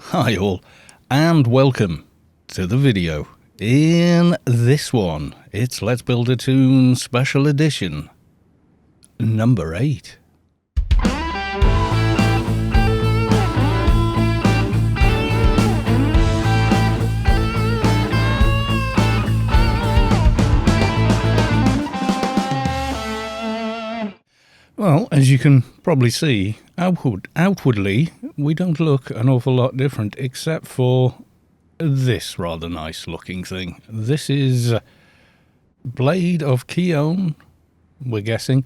Hi all, and welcome to the video. In this one, it's Let's Build a Toon Special Edition, number 8. Well, as you can probably see, outwardly, we don't look an awful lot different, except for this rather nice looking thing. This is Blade of t00n, we're guessing,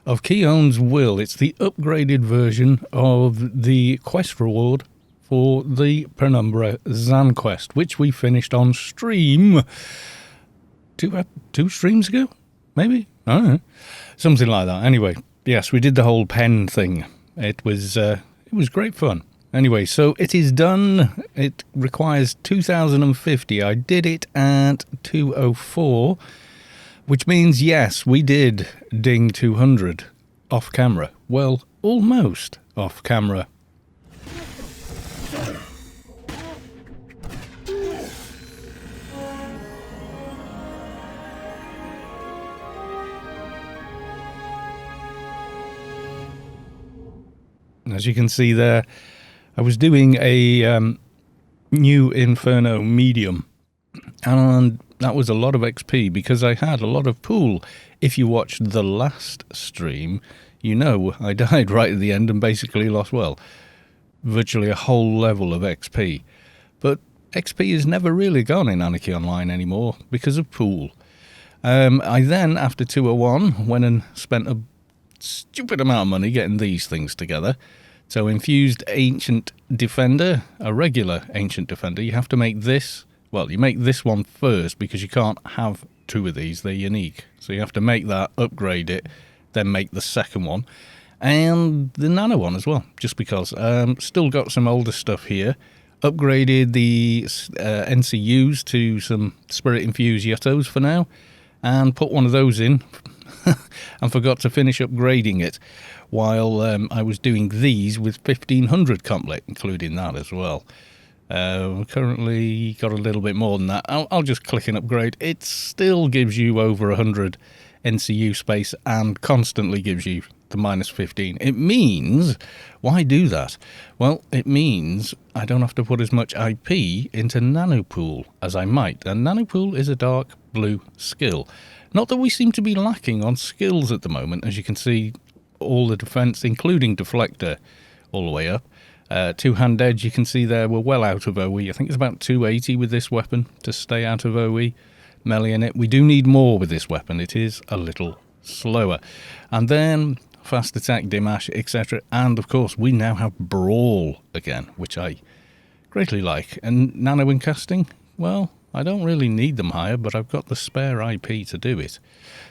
of t00n's Will. It's the upgraded version of the quest reward for the Penumbra Zan quest, which we finished on stream two streams ago, maybe? I don't know. Something like that. Anyway. Yes, we did the whole pen thing. It was great fun. Anyway, so it is done. It requires 2050. I did it at 204, which means, yes, we did ding 200 off camera. Well, almost off camera. As you can see there, I was doing a new Inferno medium, and that was a lot of XP because I had a lot of pool. If you watched the last stream, you know I died right at the end and basically lost, well, virtually a whole level of XP. But XP is never really gone in Anarchy Online anymore because of pool. I then, after 201, went and spent a stupid amount of money getting these things together. So infused Ancient Defender, a regular Ancient Defender, you have to make this, well, you make this one first because you can't have two of these, they're unique. So you have to make that, upgrade it, then make the second one. And the nano one as well, just because. Still got some older stuff here. Upgraded the NCUs to some Spirit Infused Yuttos for now, and put one of those in. And forgot to finish upgrading it while I was doing these with 1500 complet, including that as well. Currently got a little bit more than that. I'll just click and upgrade. It still gives you over 100 NCU space and constantly gives you the minus 15. It means, why do that? Well, it means I don't have to put as much IP into Nanopool as I might. And Nanopool is a dark blue skill. Not that we seem to be lacking on skills at the moment. As you can see, all the defense, including deflector, all the way up. Two-hand edge, you can see there, we're well out of OE. I think it's about 280 with this weapon to stay out of OE. Melee in it. We do need more with this weapon. It is a little slower. And then fast attack, dimash, etc. And, of course, we now have Brawl again, which I greatly like. And nano in casting, well, I don't really need them higher, but I've got the spare IP to do it.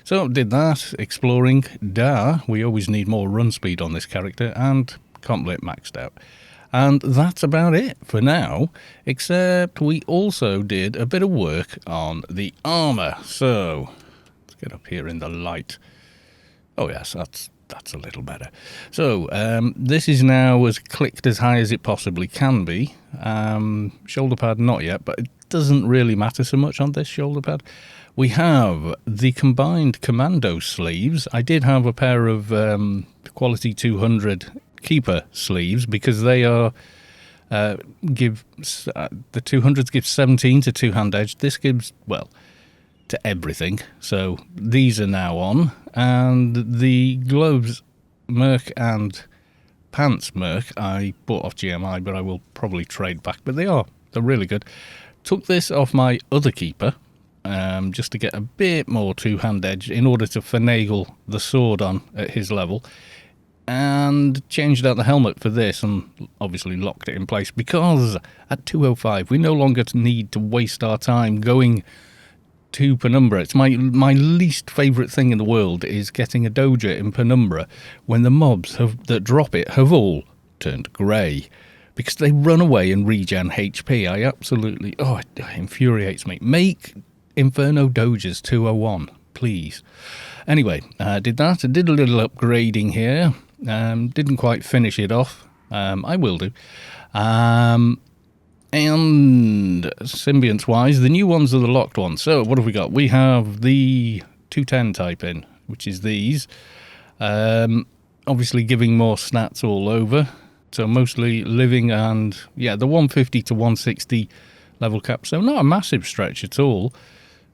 So did that, exploring, we always need more run speed on this character, and complet maxed out. And that's about it for now, except we also did a bit of work on the armour. So, let's get up here in the light. Oh yes, that's a little better. So, this is now as clicked as high as it possibly can be. Shoulder pad, not yet, but it doesn't really matter so much on this shoulder pad. We have the combined commando sleeves. I did have a pair of quality 200 keeper sleeves because they are the 200s give 17 to two-hand edge. This gives, well, to everything. So these are now on, and the gloves Merc and pants Merc I bought off GMI, but I will probably trade back. But they're really good. Took this off my other keeper just to get a bit more two-hand edge in order to finagle the sword on at his level, and changed out the helmet for this and obviously locked it in place because at 205 we no longer need to waste our time going to Penumbra. It's my least favourite thing in the world is getting a doja in Penumbra when the mobs that drop it have all turned grey, because they run away and regen HP. I absolutely, it infuriates me. Make Inferno Dojas 201, please. Anyway, did that. I did a little upgrading here. Didn't quite finish it off. I will do. And symbionts-wise, the new ones are the locked ones. So what have we got? We have the t00n type in, which is these. Obviously giving more stats all over. So mostly living and, yeah, the 150 to 160 level cap. So not a massive stretch at all.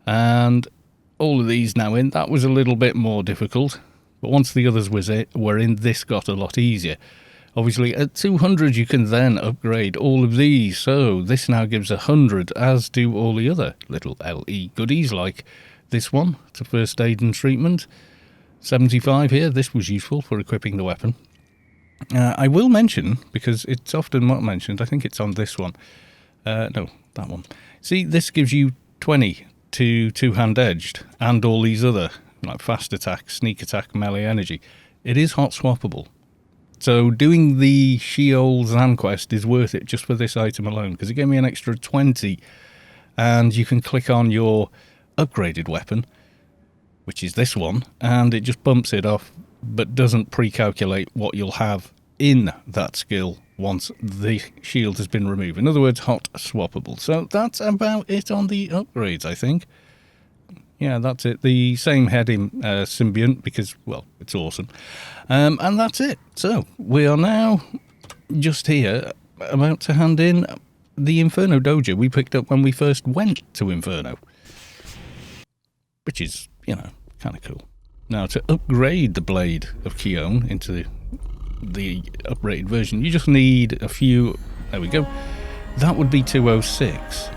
And all of these now in. That was a little bit more difficult. But once the others were in, this got a lot easier. Obviously, at 200, you can then upgrade all of these. So this now gives 100, as do all the other little LE goodies, like this one, to first aid and treatment. 75 here. This was useful for equipping the weapon. I will mention, because it's often not mentioned, I think it's on this one. No, that one. See, this gives you 20 to two-hand edged, and all these other, like fast attack, sneak attack, melee energy. It is hot swappable. So doing the t00n quest is worth it just for this item alone, because it gave me an extra 20, and you can click on your upgraded weapon, which is this one, and it just bumps it off, but doesn't pre-calculate what you'll have in that skill once the shield has been removed. In other words, hot swappable. So that's about it on the upgrades, I think. Yeah, that's it. The same heading symbiont, because, well, it's awesome. And that's it. So we are now just here about to hand in the Inferno Dojo we picked up when we first went to Inferno, which is, you know, kind of cool. Now, to upgrade the Blade of t00n into the upgraded version, you just need a few. There we go. That would be 206.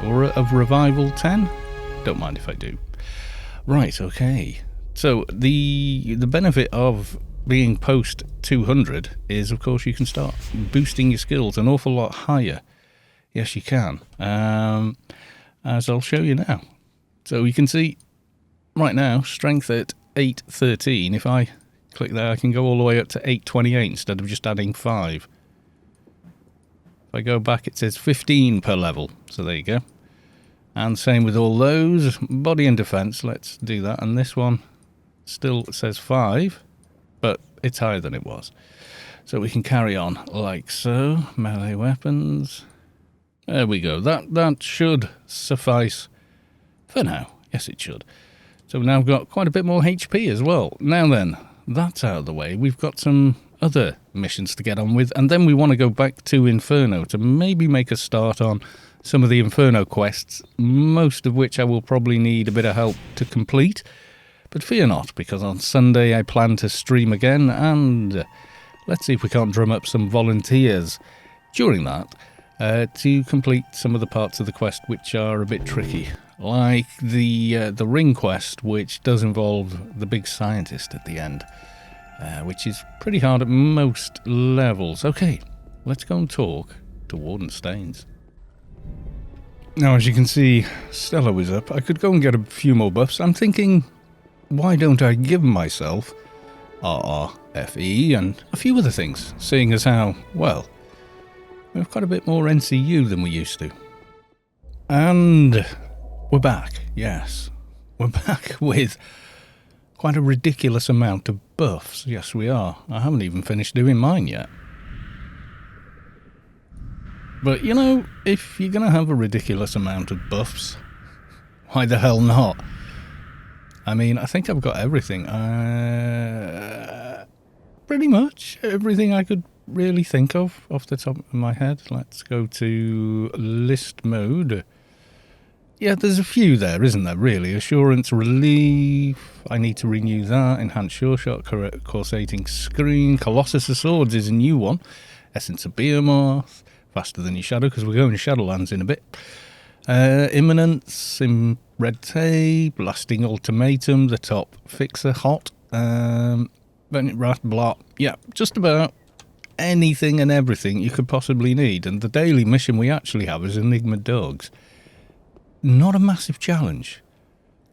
Aura of Revival 10? Don't mind if I do. Right, okay. So the benefit of being post 200 is, of course, you can start boosting your skills an awful lot higher. Yes, you can. As I'll show you now. So you can see right now, strength at 813. If I click there, I can go all the way up to 828 instead of just adding 5. If I go back, it says 15 per level. So there you go. And same with all those. Body and defense, let's do that. And this one still says 5, but it's higher than it was. So we can carry on like so. Melee weapons. There we go. That should suffice for now. Yes, it should. So we've now got quite a bit more HP as well. Now then, that's out of the way. We've got some other missions to get on with, and then we want to go back to Inferno to maybe make a start on some of the Inferno quests, most of which I will probably need a bit of help to complete. But fear not, because on Sunday I plan to stream again, and let's see if we can't drum up some volunteers during that to complete some of the parts of the quest which are a bit tricky. Like the ring quest, which does involve the big scientist at the end, which is pretty hard at most levels. Okay, let's go and talk to Warden Staines. Now, as you can see, Stella was up. I could go and get a few more buffs. I'm thinking, why don't I give myself RRFE and a few other things, seeing as how, well, we've got a bit more NCU than we used to. And we're back, yes. We're back with quite a ridiculous amount of buffs. Yes, we are. I haven't even finished doing mine yet. But, you know, if you're going to have a ridiculous amount of buffs, why the hell not? I mean, I think I've got everything. Pretty much everything I could really think of off the top of my head. Let's go to list mode. Yeah, there's a few there, isn't there, really? Assurance, Relief, I need to renew that. Enhanced Sure Shot, Corsating Screen, Colossus of Swords is a new one. Essence of Behemoth, Faster Than Your Shadow, because we're going to Shadowlands in a bit. Imminence, Red Tape, Lasting Ultimatum, the Top Fixer, Hot, blah, yeah, just about anything and everything you could possibly need. And the daily mission we actually have is Enigma Dogs. Not a massive challenge,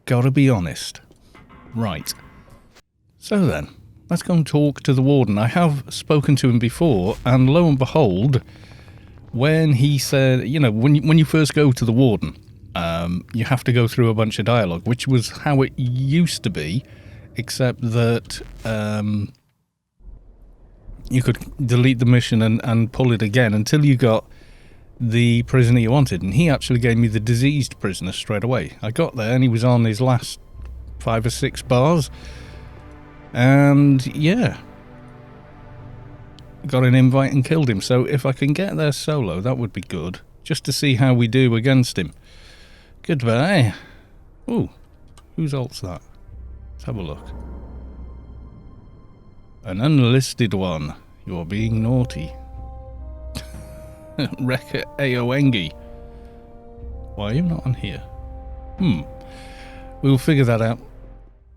gotta be honest. Right, so then, let's go and talk to the Warden. I have spoken to him before, and lo and behold, when he said, you know, when you first go to the Warden, you have to go through a bunch of dialogue, which was how it used to be, except that you could delete the mission and pull it again until you got the prisoner you wanted. And he actually gave me the diseased prisoner straight away. I got there and he was on his last 5 or 6 bars. And yeah, got an invite and killed him. So if I can get there solo, that would be good, just to see how we do against him. Goodbye. Ooh, whose ult's that? Let's have a look. An unlisted one. You're being naughty. Rekka Aoengi. Why are you not on here? We'll figure that out.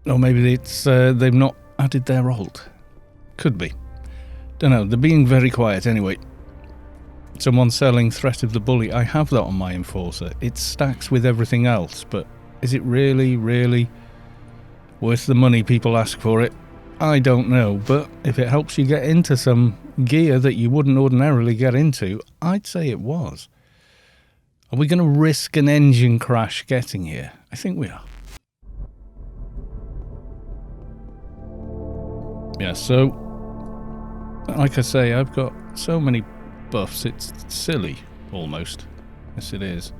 Or maybe it's they've not added their ult. Could be. Don't know. They're being very quiet anyway. Someone selling Threat of the Bully. I have that on my Enforcer. It stacks with everything else, but is it really, really worth the money people ask for it? I don't know, but if it helps you get into some gear that you wouldn't ordinarily get into, I'd say it was. Are we going to risk an engine crash getting here? I think we are. Yeah, so, like I say, I've got so many buffs, it's silly, almost. Yes, it is.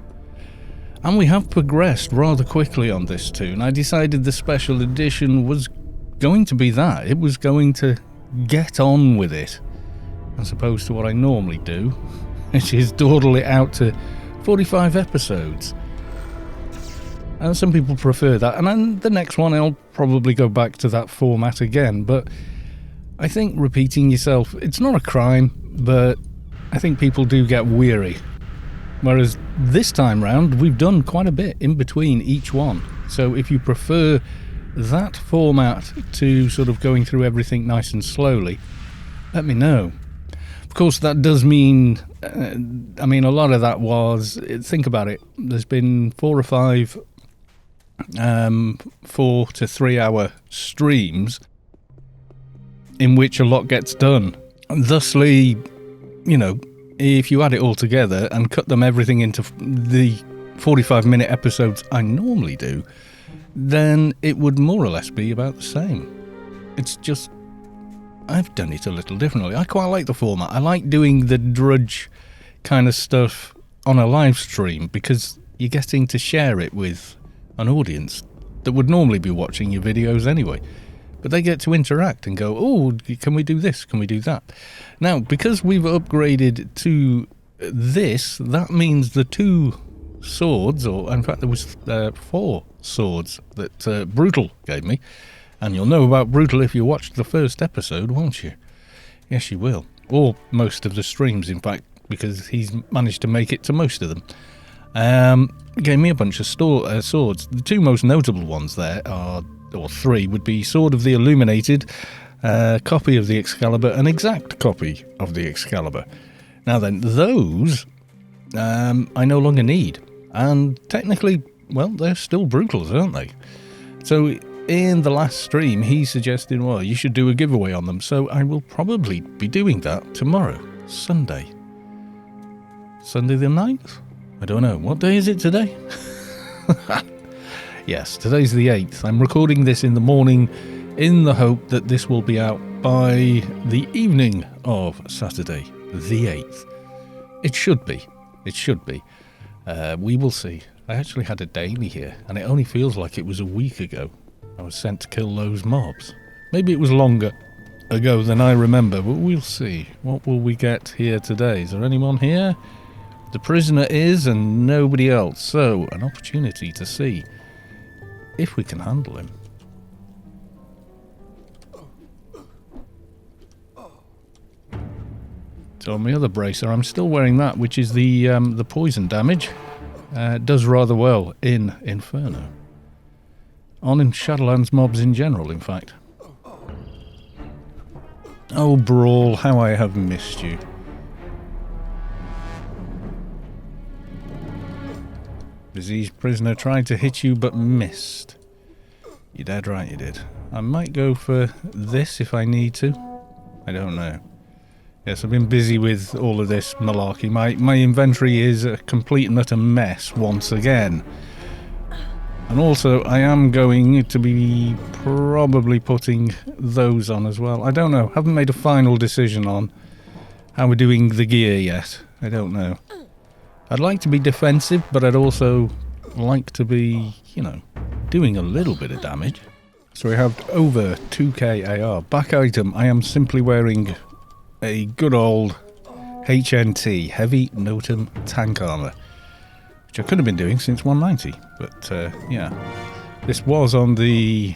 And we have progressed rather quickly on this toon. I decided the special edition was going to be that. It was going to get on with it, as opposed to what I normally do, which is dawdle it out to 45 episodes. And some people prefer that, and then the next one I'll probably go back to that format again, but I think repeating yourself, it's not a crime, but I think people do get weary. Whereas this time round, we've done quite a bit in between each one. So if you prefer that format to sort of going through everything nice and slowly, let me know. Of course, that does mean, I mean, a lot of that was, think about it, there's been 4 or 5 4 to 3 hour streams in which a lot gets done. And thusly, you know, if you add it all together and cut them everything into the 45-minute episodes I normally do, then it would more or less be about the same. It's just, I've done it a little differently. I quite like the format. I like doing the drudge kind of stuff on a live stream because you're getting to share it with an audience that would normally be watching your videos anyway. But they get to interact and go, oh, can we do this? Can we do that? Now, because we've upgraded to this, that means the 2 swords, or in fact there was 4 swords that Brutal gave me. And you'll know about Brutal if you watched the first episode, won't you? Yes, you will. Or most of the streams, in fact, because he's managed to make it to most of them. Gave me a bunch of swords. The 2 most notable ones there are, or 3, would be Sword of the Illuminated, copy of the Excalibur, an exact copy of the Excalibur. Now then, those I no longer need. And technically, well, they're still Brutals, aren't they? So in the last stream, he suggested, well, you should do a giveaway on them. So I will probably be doing that tomorrow, Sunday. Sunday the 9th? I don't know. What day is it today? Yes, today's the 8th. I'm recording this in the morning in the hope that this will be out by the evening of Saturday, the 8th. It should be. It should be. We will see. I actually had a daily here, and it only feels like it was a week ago. I was sent to kill those mobs. Maybe it was longer ago than I remember, but we'll see. What will we get here today? Is there anyone here? The prisoner is, and nobody else. So, an opportunity to see if we can handle him. So on my other bracer, I'm still wearing that, which is the poison damage. It does rather well in Inferno. On in Shadowlands mobs in general, in fact. Oh, Brawl, how I have missed you. Diseased prisoner tried to hit you but missed. You're dead right, you did. I might go for this if I need to. I don't know. Yes, I've been busy with all of this malarkey. My inventory is a complete and utter mess once again. And also, I am going to be probably putting those on as well. I don't know. Haven't made a final decision on how we're doing the gear yet. I don't know. I'd like to be defensive, but I'd also like to be, you know, doing a little bit of damage. So we have over 2k AR. Back item, I am simply wearing a good old HNT, Heavy Notum Tank Armour, which I could have been doing since 190, but yeah. This was on the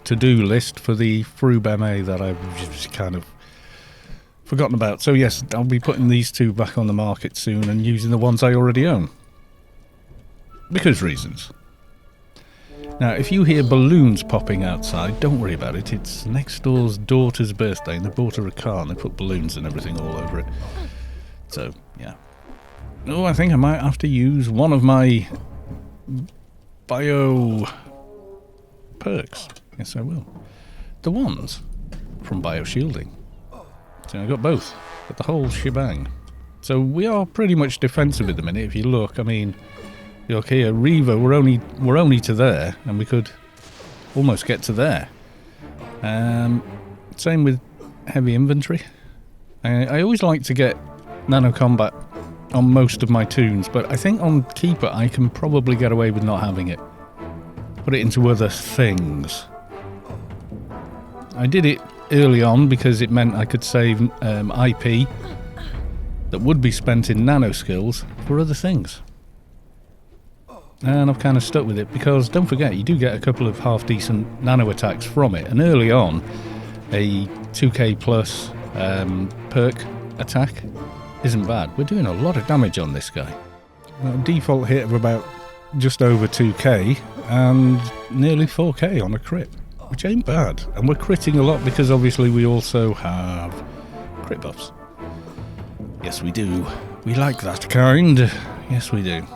to-do list for the Frube MA that I've just kind of forgotten about. So yes, I'll be putting these two back on the market soon and using the ones I already own. Because reasons. Now, if you hear balloons popping outside, don't worry about it. It's next door's daughter's birthday and they bought her a car and they put balloons and everything all over it. So, yeah. Oh, I think I might have to use one of my bio perks. Yes, I will. The ones from Bioshielding. So I got both. Got the whole shebang. So we are pretty much defensive at the minute. If you look, I mean, look here, Reaver, we're only to there, and we could almost get to there. Same with heavy inventory. I always like to get nano combat on most of my tunes, but I think on Keeper I can probably get away with not having it. Put it into other things. I did it early on because it meant I could save IP that would be spent in nano skills for other things. And I've kind of stuck with it because, don't forget, you do get a couple of half-decent nano attacks from it. And early on, a 2k plus perk attack isn't bad. We're doing a lot of damage on this guy. A default hit of about just over 2k and nearly 4k on a crit, which ain't bad. And we're critting a lot because obviously we also have crit buffs. Yes, we do. We like that kind. Yes, we do.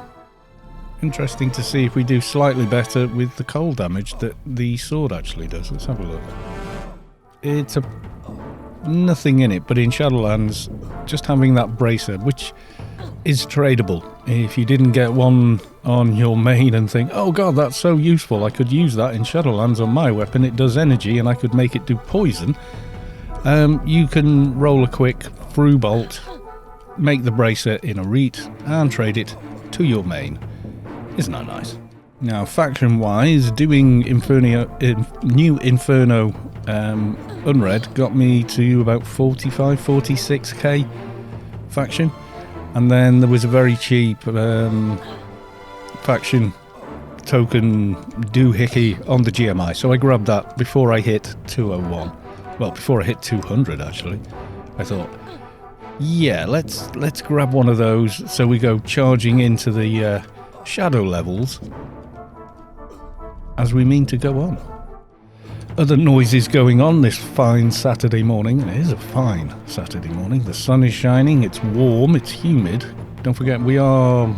Interesting to see if we do slightly better with the cold damage that the sword actually does. Let's have a look. It's nothing in it, but in Shadowlands, just having that bracer, which is tradable. If you didn't get one on your main and think, oh god, that's so useful, I could use that in Shadowlands on my weapon, it does energy and I could make it do poison, you can roll a quick through bolt, make the bracer in a reet, and trade it to your main. Isn't that nice? Now, faction-wise, doing new Inferno Unred got me to about 45, 46k faction. And then there was a very cheap faction token doohickey on the GMI. So I grabbed that before I hit 201. Well, before I hit 200, actually. I thought, yeah, let's grab one of those so we go charging into the shadow levels as we mean to go on. Other noises going on this fine Saturday morning, and it is a fine Saturday morning. The sun is shining, it's warm, it's humid. Don't forget we are,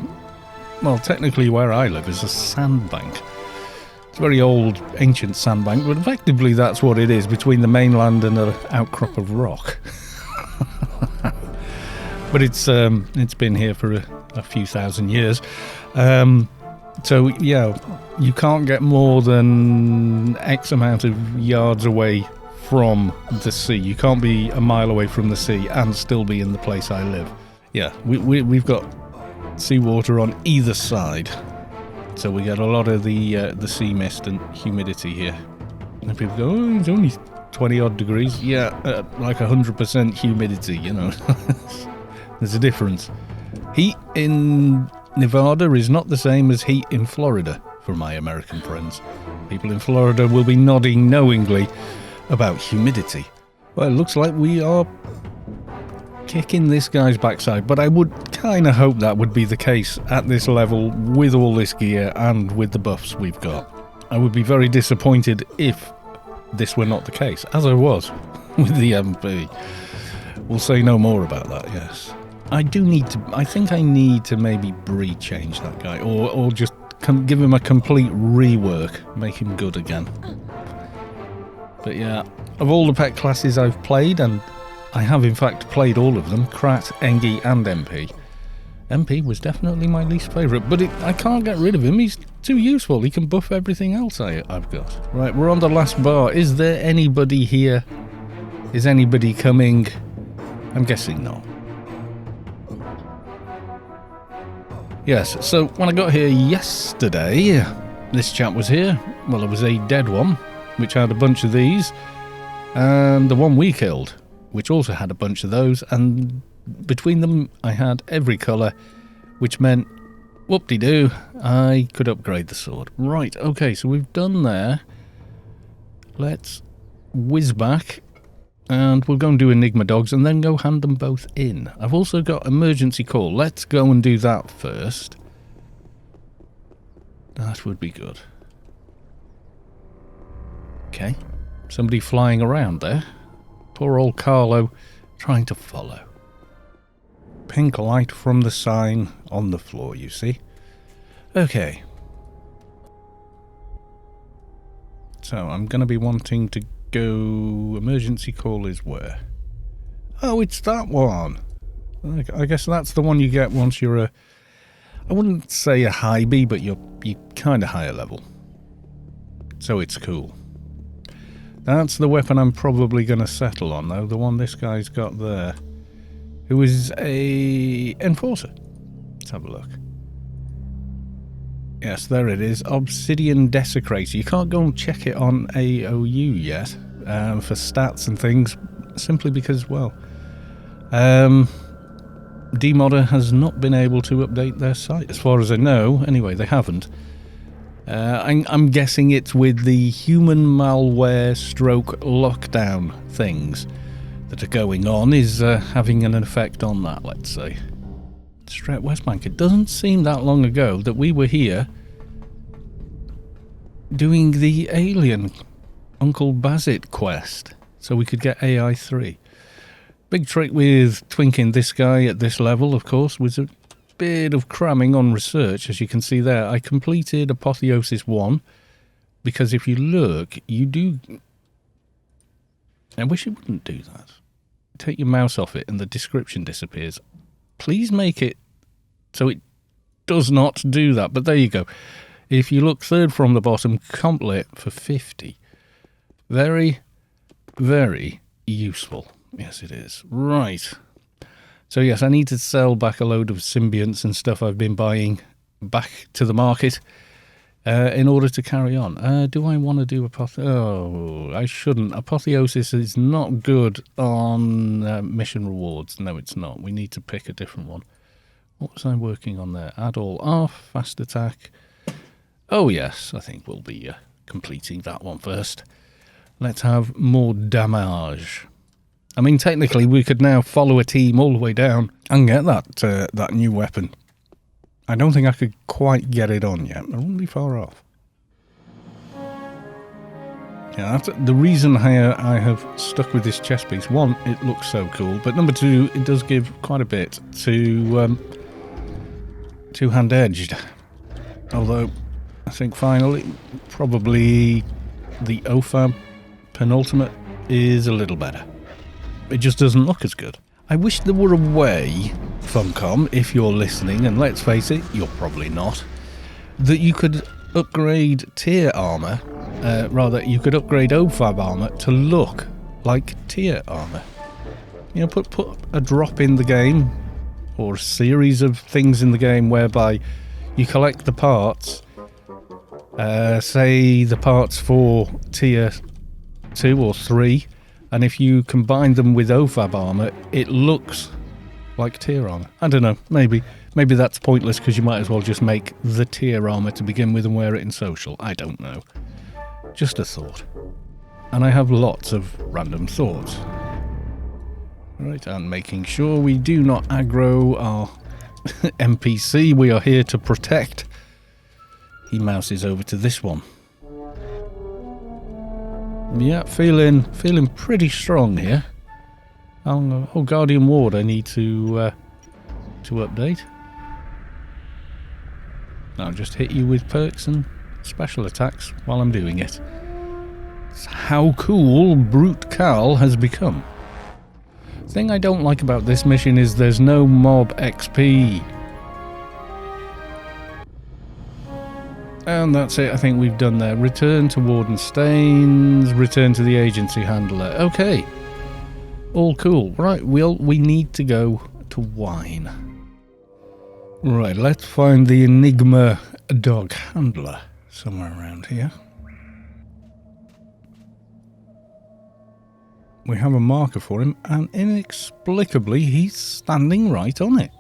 well, technically where I live is a sandbank. It's a very old, ancient sandbank, but effectively that's what it is, between the mainland and an outcrop of rock. But it's been here for a few thousand years. So yeah, you can't get more than X amount of yards away from the sea. You can't be a mile away from the sea and still be in the place I live. Yeah, we've got seawater on either side, so we get a lot of the sea mist and humidity here. And people go, oh, it's only 20 odd degrees. Yeah, like 100% humidity, you know. There's a difference. Heat in Nevada is not the same as heat in Florida, for my American friends. People in Florida will be nodding knowingly about humidity. Well, it looks like we are kicking this guy's backside, but I would kind of hope that would be the case at this level with all this gear and with the buffs we've got. I would be very disappointed if this were not the case, as I was with the MP. We'll say no more about that, yes. I think I need to maybe breed change that guy, or just give him a complete rework, make him good again. But yeah, of all the pet classes I've played, and I have in fact played all of them, Krat, Engi and MP, MP was definitely my least favourite, but I can't get rid of him. He's too useful. He can buff everything else I've got. Right, we're on the last bar. Is there anybody here? Is anybody coming? I'm guessing no. Yes, so when I got here yesterday, this chap was here. Well, there was a dead one, which had a bunch of these, and the one we killed, which also had a bunch of those, and between them I had every colour, which meant, whoop-de-doo, I could upgrade the sword. Right, okay, so we've done there. Let's whiz back, and we'll go and do Enigma Dogs, and then go hand them both in. I've also got Emergency Call. Let's go and do that first. That would be good. Okay, somebody flying around there. Poor old Carlo trying to follow. Pink light from the sign on the floor, you see. Okay. So I'm going to be wanting to go... Emergency Call is where? Oh, it's that one. I guess that's the one you get once you're a... I wouldn't say a high B, but you're kind of higher level. So it's cool. That's the weapon I'm probably going to settle on, though. The one this guy's got there. Who is a enforcer. Let's have a look. Yes, there it is. Obsidian Desecrator. You can't go and check it on AOU yet for stats and things, simply because, well, Demodder has not been able to update their site, as far as I know. Anyway, they haven't. I'm guessing it's with the human malware stroke lockdown things that are going on is having an effect on that, let's say. Straight West Bank. It doesn't seem that long ago that we were here doing the alien Uncle Bazit quest so we could get AI3. Big trick with twinking this guy at this level, of course, was a bit of cramming on research. As you can see there, I completed Apotheosis 1 because if you look, you do... I wish it wouldn't do that. Take your mouse off it and the description disappears. Please make it so it does not do that. But there you go. If you look third from the bottom, complete for 50. Very, very useful. Yes, it is. Right. So yes, I need to sell back a load of symbionts and stuff I've been buying back to the market in order to carry on. Do I want to do Oh, I shouldn't. Apotheosis is not good on mission rewards. No, it's not. We need to pick a different one. What was I working on there? Add all off, fast attack. Oh yes, I think we'll be completing that one first. Let's have more damage. I mean, technically, we could now follow a team all the way down and get that new weapon. I don't think I could quite get it on yet. I wouldn't be far off. Yeah, that's the reason I have stuck with this chest piece. One, it looks so cool, but number two, it does give quite a bit to two-hand edged. Although, I think finally, probably the OFAB penultimate is a little better. It just doesn't look as good. I wish there were a way, Funcom, if you're listening, and let's face it, you're probably not, that you could upgrade tier armor, you could upgrade OFAB armor to look like tier armor. You know, put a drop in the game, or a series of things in the game whereby you collect the parts, say the parts for tier 2 or 3, and if you combine them with OFAB armor, it looks like tier armor. I don't know, maybe that's pointless because you might as well just make the tier armor to begin with and wear it in social. I don't know. Just a thought. And I have lots of random thoughts. Right, and making sure we do not aggro our NPC we are here to protect. He mouses over to this one. Yeah, feeling pretty strong here. Oh, Guardian Ward, I need to update. I'll just hit you with perks and special attacks while I'm doing it. It's how cool Brute Cal has become. The thing I don't like about this mission is there's no mob XP And that's it. I think we've done there. Return to Warden Staines. Return to the agency handler. Okay. All cool. Right, we need to go to Wine. Right, let's find the Enigma dog handler somewhere around here. We have a marker for him, and inexplicably he's standing right on it.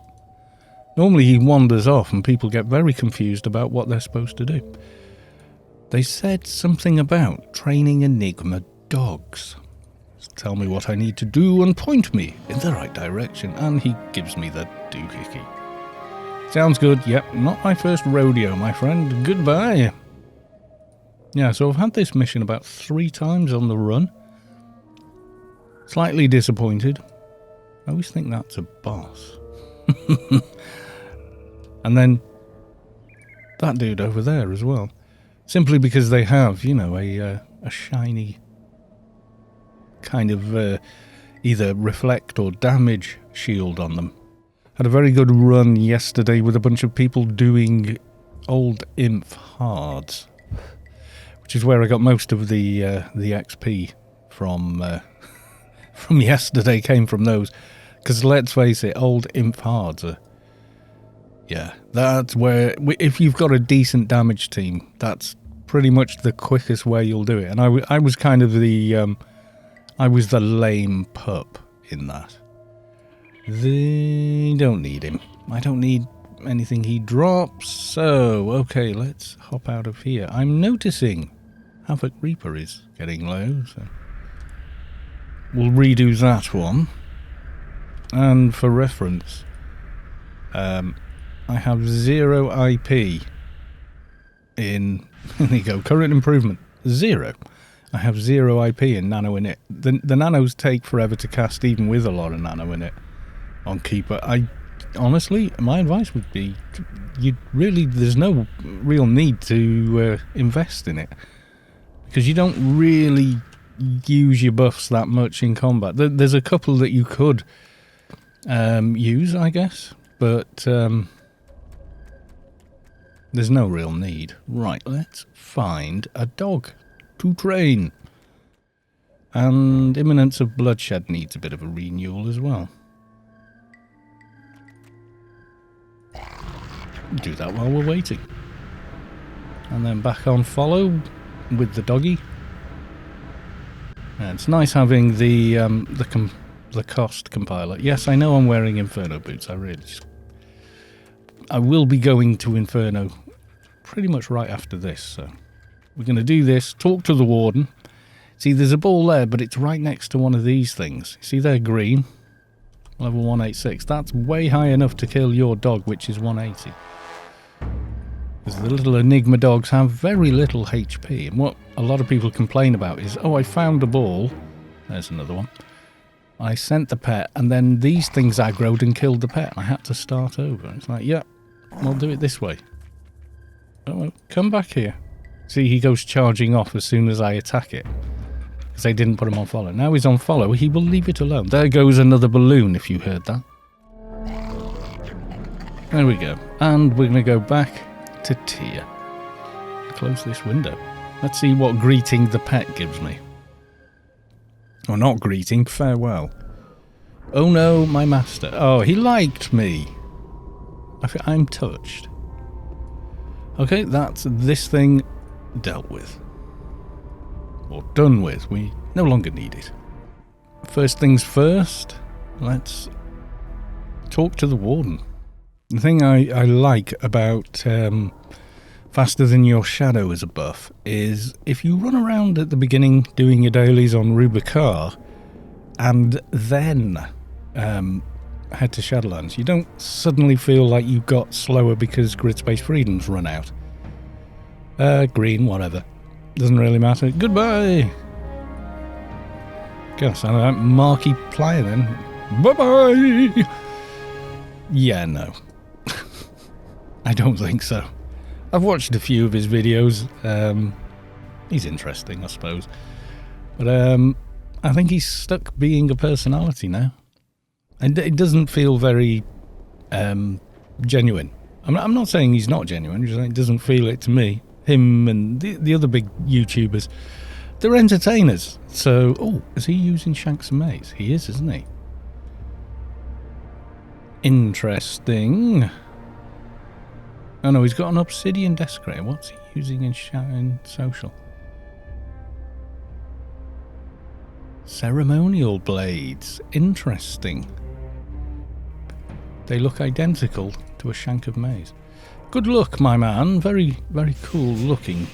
Normally he wanders off and people get very confused about what they're supposed to do. They said something about training Enigma dogs. Tell me what I need to do and point me in the right direction. And he gives me the doohickey. Sounds good. Yep, not my first rodeo, my friend. Goodbye. Yeah, so I've had this mission about 3 times on the run. Slightly disappointed. I always think that's a boss. And then that dude over there as well. Simply because they have, you know, a shiny kind of either reflect or damage shield on them. Had a very good run yesterday with a bunch of people doing old Imp hards, which is where I got most of the XP from yesterday, came from those. Because let's face it, old Imp hards are... Yeah, that's where, if you've got a decent damage team, that's pretty much the quickest way you'll do it. And I was kind of the, I was the lame pup in that. They don't need him. I don't need anything he drops. So, okay, let's hop out of here. I'm noticing Havoc Reaper is getting low, so we'll redo that one. And for reference, I have 0 IP in, there you go, current improvement, 0. I have 0 IP in nano in it. The nanos take forever to cast even with a lot of nano in it on Keeper. Honestly, my advice would be, there's no real need to invest in it. Because you don't really use your buffs that much in combat. There's a couple that you could use, I guess, but there's no real need. Right, let's find a dog to train. And Imminence of Bloodshed needs a bit of a renewal as well. Do that while we're waiting. And then back on follow with the doggy. And it's nice having the cost compiler. Yes, I know I'm wearing Inferno boots. I will be going to Inferno pretty much right after this. So we're going to do this. Talk to the Warden. See, there's a ball there, but it's right next to one of these things. See, they're green. Level 186. That's way high enough to kill your dog, which is 180. Because the little Enigma dogs have very little HP. And what a lot of people complain about is, oh, I found a ball. There's another one. I sent the pet, and then these things aggroed and killed the pet. I had to start over. It's like, yeah, I'll do it this way. Oh, come back here. See, he goes charging off as soon as I attack it. Because I didn't put him on follow. Now he's on follow, he will leave it alone. There goes another balloon, if you heard that. There we go. And we're going to go back to Tyr. Close this window. Let's see what greeting the pet gives me. Or not greeting, farewell. Oh no, my master. Oh, he liked me. I'm touched. Okay, that's this thing dealt with. Or done with. We no longer need it. First things first, let's talk to the Warden. The thing I like about Faster Than Your Shadow as a buff is if you run around at the beginning doing your dailies on Rubicar and then head to Shadowlands, you don't suddenly feel like you got slower because Grid Space Freedom's run out. Green, whatever. Doesn't really matter. Goodbye! Guess I'm a marquee player then. Bye-bye! Yeah, no. I don't think so. I've watched a few of his videos. He's interesting, I suppose. But I think he's stuck being a personality now. And it doesn't feel very genuine. I'm not saying he's not genuine, just it doesn't feel it to me. him and the other big YouTubers, they're entertainers. So, oh, is he using Shanks and Maze? He is, isn't he? Interesting. Oh no, he's got an obsidian desecrator. What's he using in social? Ceremonial blades. Interesting. They look identical to a Shank of Maze. Good luck, my man. Very, very cool looking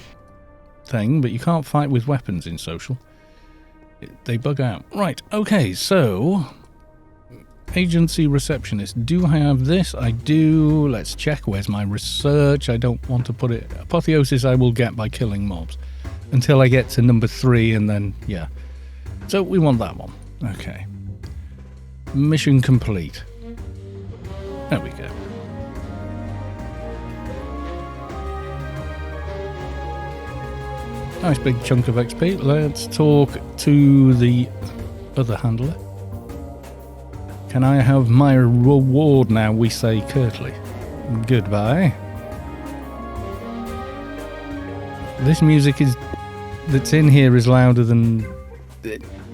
thing, but you can't fight with weapons in social. They bug out. Right, okay, so... Agency receptionist. Do I have this? I do. Let's check. Where's my research? I don't want to put it... Apotheosis I will get by killing mobs. Until I get to number 3 and then, yeah. So we want that one. Okay. Mission complete. There we go. Nice big chunk of XP. Let's talk to the other handler. Can I have my reward now, we say curtly. Goodbye. This music that's in here is louder than...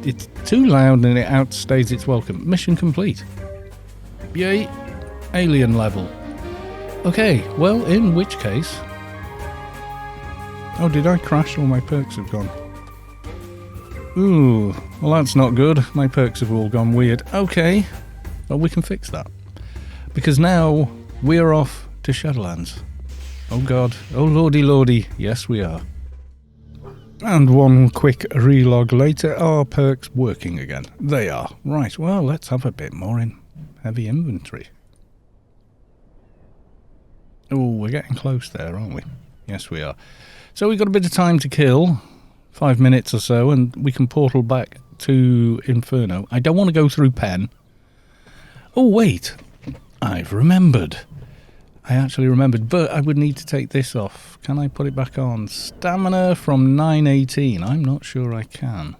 It's too loud and it outstays its welcome. Mission complete. Yay. Alien level. Okay, well, in which case... Oh, did I crash? All my perks have gone. Ooh, well that's not good. My perks have all gone weird. Okay. Well, we can fix that. Because now we're off to Shadowlands. Oh god. Oh lordy lordy. Yes, we are. And one quick relog later. Are perks working again? They are. Right, well, let's have a bit more in heavy inventory. Oh, we're getting close there, aren't we? Yes, we are. So we've got a bit of time to kill. 5 minutes or so, and we can portal back to Inferno. I don't want to go through Pen. Oh, wait. I've remembered. I actually remembered, but I would need to take this off. Can I put it back on? Stamina from 918. I'm not sure I can.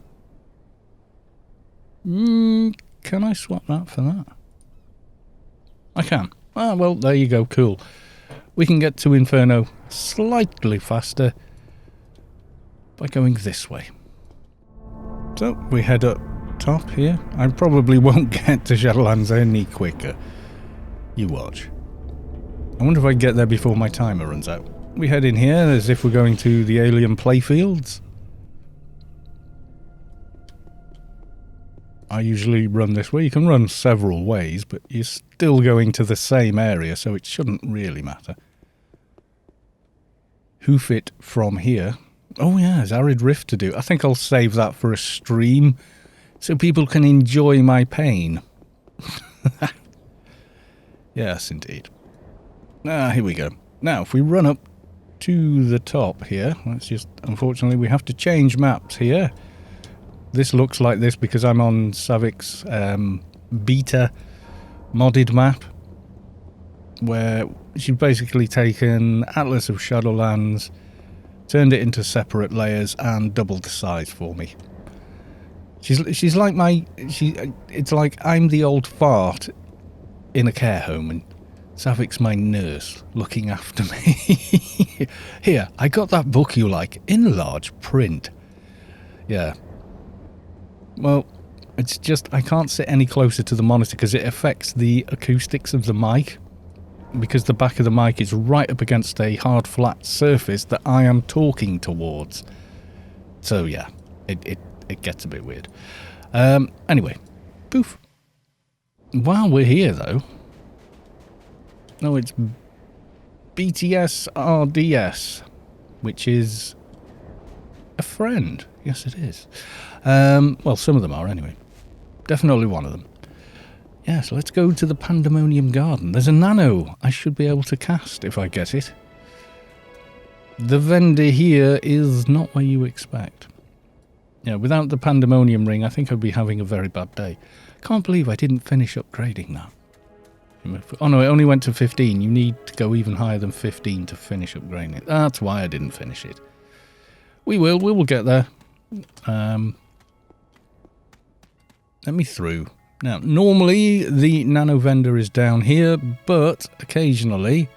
Can I swap that for that? I can. Ah, well, there you go. Cool. We can get to Inferno slightly faster by going this way. So, we head up top here. I probably won't get to Shadowlands any quicker. You watch. I wonder if I can get there before my timer runs out. We head in here as if we're going to the alien playfields. I usually run this way. You can run several ways, but you're still going to the same area, so it shouldn't really matter. Hoof it from here. Oh yeah, there's Arid Rift to do. I think I'll save that for a stream so people can enjoy my pain. Yes, indeed. Here we go. Now, if we run up to the top here, let's just... Unfortunately, we have to change maps here. This looks like this because I'm on Savik's beta modded map, where she's basically taken Atlas of Shadowlands, turned it into separate layers, and doubled the size for me. She's like it's like I'm the old fart in a care home, and Savik's my nurse looking after me. Here, I got that book you like in large print. Yeah. Well, it's just I can't sit any closer to the monitor because it affects the acoustics of the mic, because the back of the mic is right up against a hard flat surface that I am talking towards. So yeah, it gets a bit weird. Anyway, poof. While we're here though, no, it's BTS RDS, which is a friend. Yes, it is. Well, some of them are anyway. Definitely one of them. Yeah, so let's go to the Pandemonium Garden. There's a nano I should be able to cast if I get it. The vendor here is not what you expect. Yeah, without the Pandemonium ring, I think I'd be having a very bad day. Can't believe I didn't finish upgrading that. Oh no, it only went to 15. You need to go even higher than 15 to finish upgrading it. That's why I didn't finish it. We will get there. Let me through. Now, normally the nano vendor is down here, but occasionally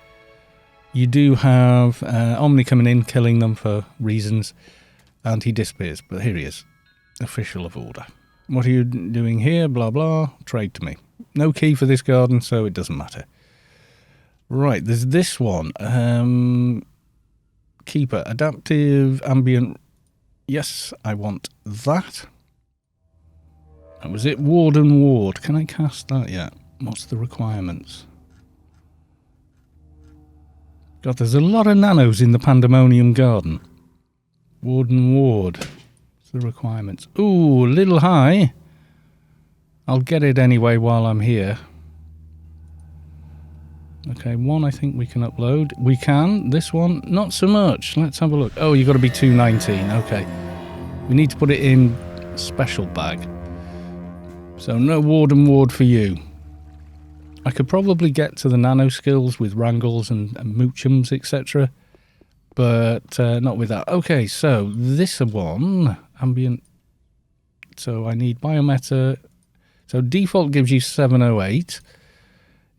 You do have Omni coming in, killing them for reasons, and he disappears. But here he is, official of order. What are you doing here? Blah, blah. Trade to me. No key for this garden, so it doesn't matter. Right, there's this one. Keeper, adaptive, ambient. Yes, I want that. That was it. Ward and ward. Can I cast that yet? What's the requirements? God, there's a lot of nanos in the Pandemonium Garden. Ward and ward. What's the requirements? Ooh, a little high. I'll get it anyway while I'm here. Okay, one I think we can upload. We can. This one, not so much. Let's have a look. Oh, you've got to be 219. Okay. We need to put it in special bag. So no ward and ward for you. I could probably get to the nano skills with wrangles and moochums, etc. But not with that. Okay, so this one, ambient. So I need biometa. So default gives you 708.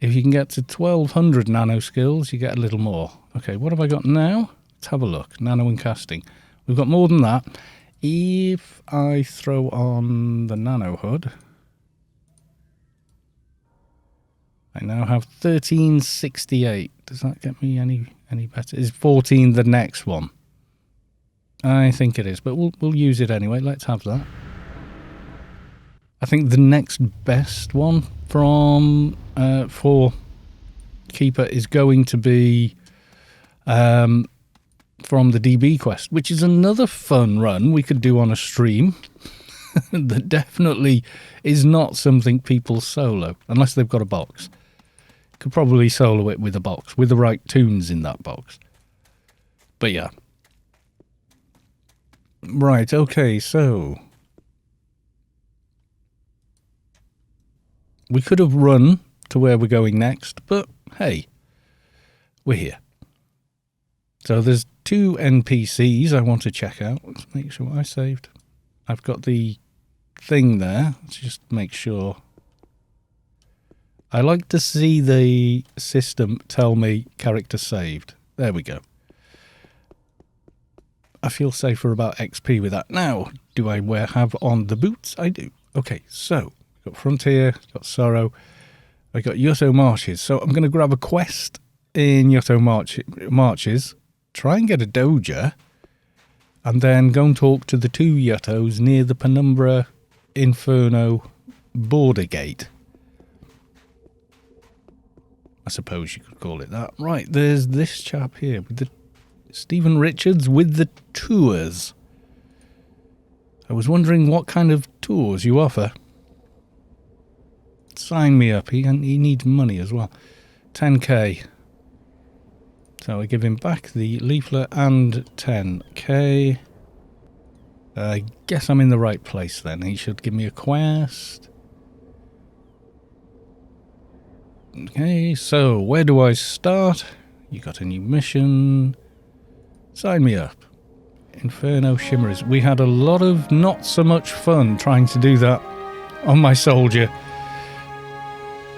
If you can get to 1200 nano skills, you get a little more. Okay, what have I got now? Let's have a look. Nano and casting. We've got more than that. If I throw on the nano hood, I now have 1368. Does that get me any better? Is 14 the next one? I think it is, but we'll use it anyway. Let's have that. I think the next best one from for Keeper is going to be from the DB quest, which is another fun run we could do on a stream. That definitely is not something people solo, unless they've got a box. Could probably solo it with a box, with the right tunes in that box. But yeah. Right, okay, so we could have run to where we're going next, but hey, we're here. So there's 2 NPCs I want to check out. Let's make sure I saved. I've got the thing there. Let's just make sure. I like to see the system tell me character saved. There we go. I feel safer about XP with that. Now, do I have on the boots? I do. Okay, so got Frontier, got Sorrow, I got Yotto Marches. So I'm going to grab a quest in Yotto Marches, try and get a Doja, and then go and talk to the 2 Yottos near the Penumbra Inferno border gate. I suppose you could call it that. Right, there's this chap here with the Stephen Richards with the tours. I was wondering what kind of tours you offer. Sign me up. He needs money as well. 10k. So I give him back the leaflet and 10k. I guess I'm in the right place then. He should give me a quest. Okay, so where do I start? You got a new mission. Sign me up. Inferno Shimmers. We had a lot of not so much fun trying to do that on my soldier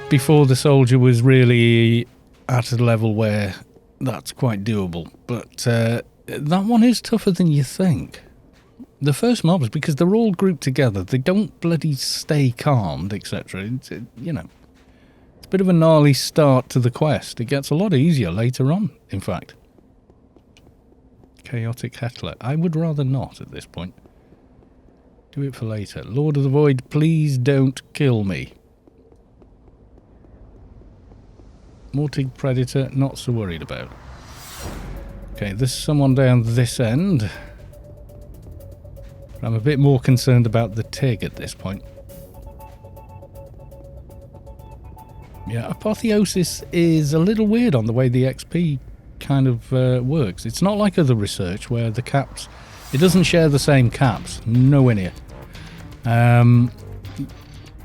before the soldier was really at a level where that's quite doable. But that one is tougher than you think. The first mobs, because they're all grouped together, they don't bloody stay calmed, etc. You know, it's a bit of a gnarly start to the quest. It gets a lot easier later on, in fact. Chaotic Heckler. I would rather not at this point. Do it for later. Lord of the Void, please don't kill me. Mortig Predator, not so worried about. Okay, there's someone down this end. I'm a bit more concerned about the TIG at this point. Yeah, Apotheosis is a little weird on the way the XP kind of works. It's not like other research where the caps, it doesn't share the same caps, nowhere near.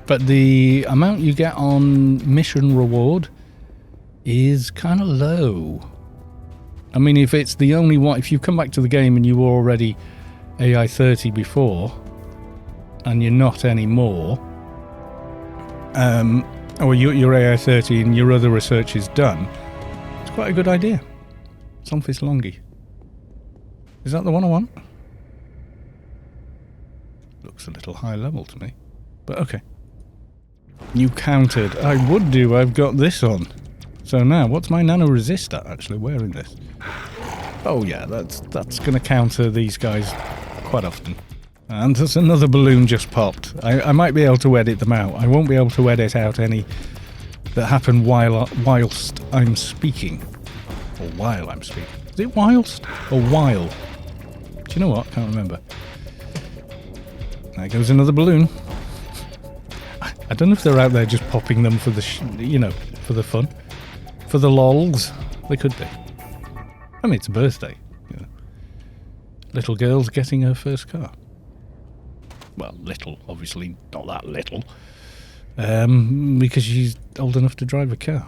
But the amount you get on mission reward is kind of low. I mean, if it's the only one, if you come back to the game and you were already AI 30 before and you're not anymore, or you're AI 30 and your other research is done, it's quite a good idea. Sunfish Longy. Is that the one I want? Looks a little high level to me. But okay. You countered. I would do. I've got this on. So now, what's my nano resistor actually wearing this? Oh yeah, that's going to counter these guys quite often. And there's another balloon just popped. I might be able to edit them out. I won't be able to edit out any that happen whilst I'm speaking. Or while I'm speaking. Is it whilst or while? Do you know what? Can't remember. There goes another balloon. I don't know if they're out there just popping them for the, for the fun. For the lols. They could be. I mean, it's a birthday. You know. Little girl's getting her first car. Well, little. Obviously, not that little. Because she's old enough to drive a car.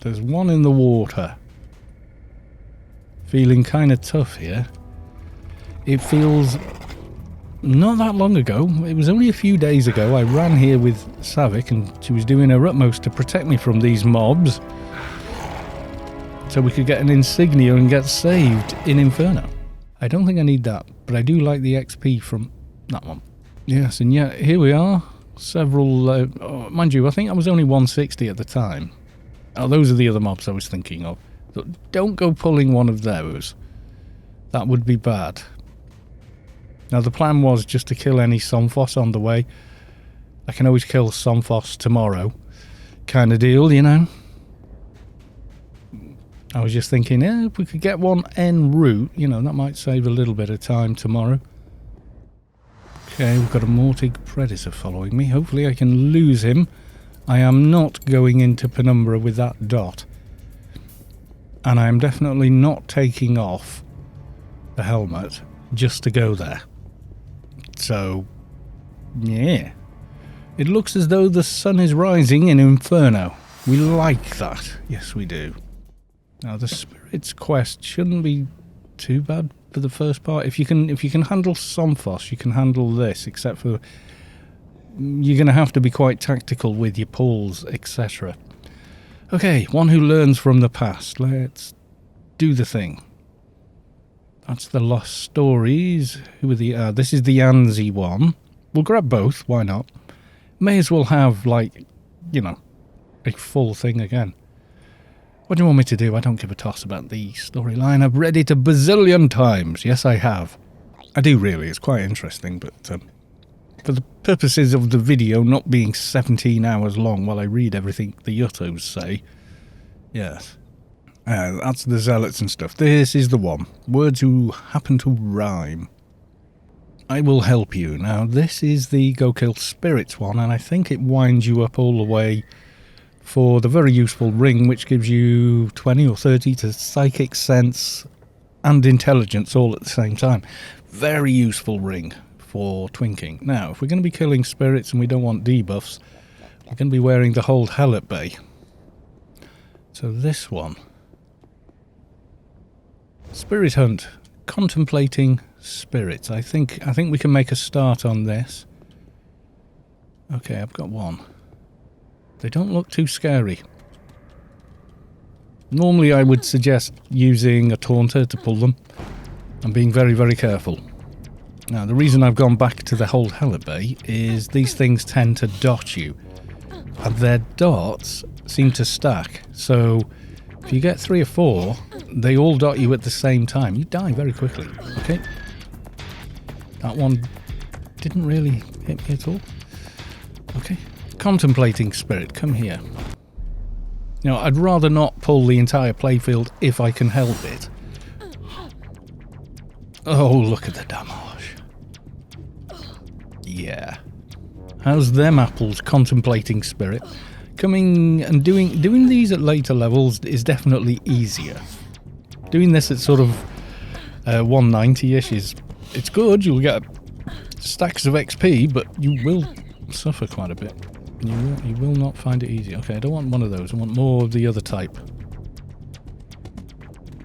There's one in the water. Feeling kind of tough here. It feels not that long ago. It was only a few days ago. I ran here with Savick and she was doing her utmost to protect me from these mobs. So we could get an insignia and get saved in Inferno. I don't think I need that, but I do like the XP from that one. Yes, and yet here we are. Several, mind you, I think I was only 160 at the time. Oh, those are the other mobs I was thinking of. So don't go pulling one of those. That would be bad. Now the plan was just to kill any Somphos on the way. I can always kill Somphos tomorrow. Kind of deal, you know. I was just thinking, if we could get one en route, that might save a little bit of time tomorrow. Okay, we've got a Mortig Predator following me. Hopefully I can lose him. I am not going into Penumbra with that dot. And I am definitely not taking off the helmet just to go there. So, yeah. It looks as though the sun is rising in Inferno. We like that. Yes, we do. Now, the Spirits quest shouldn't be too bad for the first part. If you can handle Somphos, you can handle this, except for you're going to have to be quite tactical with your pulls, etc. Okay, one who learns from the past. Let's do the thing. That's the Lost Stories. Who are the... this is the Ansi one. We'll grab both, why not? May as well have, like, a full thing again. What do you want me to do? I don't give a toss about the storyline. I've read it a bazillion times. Yes, I have. I do really. It's quite interesting, but for the purposes of the video not being 17 hours long while I read everything the Yuttos say, yes. That's the Zealots and stuff. This is the one. Words who happen to rhyme. I will help you. Now, this is the Go Kill Spirits one, and I think it winds you up all the way for the very useful ring, which gives you 20 or 30 to psychic sense and intelligence all at the same time. Very useful ring for twinking. Now, if we're going to be killing spirits and we don't want debuffs, we're going to be wearing the Hold Hell at Bay. So this one. Spirit Hunt. Contemplating spirits. I think we can make a start on this. Okay, I've got one. They don't look too scary. Normally I would suggest using a taunter to pull them and being very, very careful. Now, the reason I've gone back to the Hold Hell at Bay is these things tend to dot you. And their dots seem to stack. So if you get 3 or 4, they all dot you at the same time. You die very quickly. Okay? That one didn't really hit me at all. Okay. Contemplating spirit, come here. I'd rather not pull the entire playfield if I can help it. Oh, look at the damage. Yeah. How's them apples, contemplating spirit? Coming and doing these at later levels is definitely easier. Doing this at sort of 190-ish it's good. You'll get stacks of XP, but you will suffer quite a bit. You will not find it easy. Okay, I don't want one of those. I want more of the other type.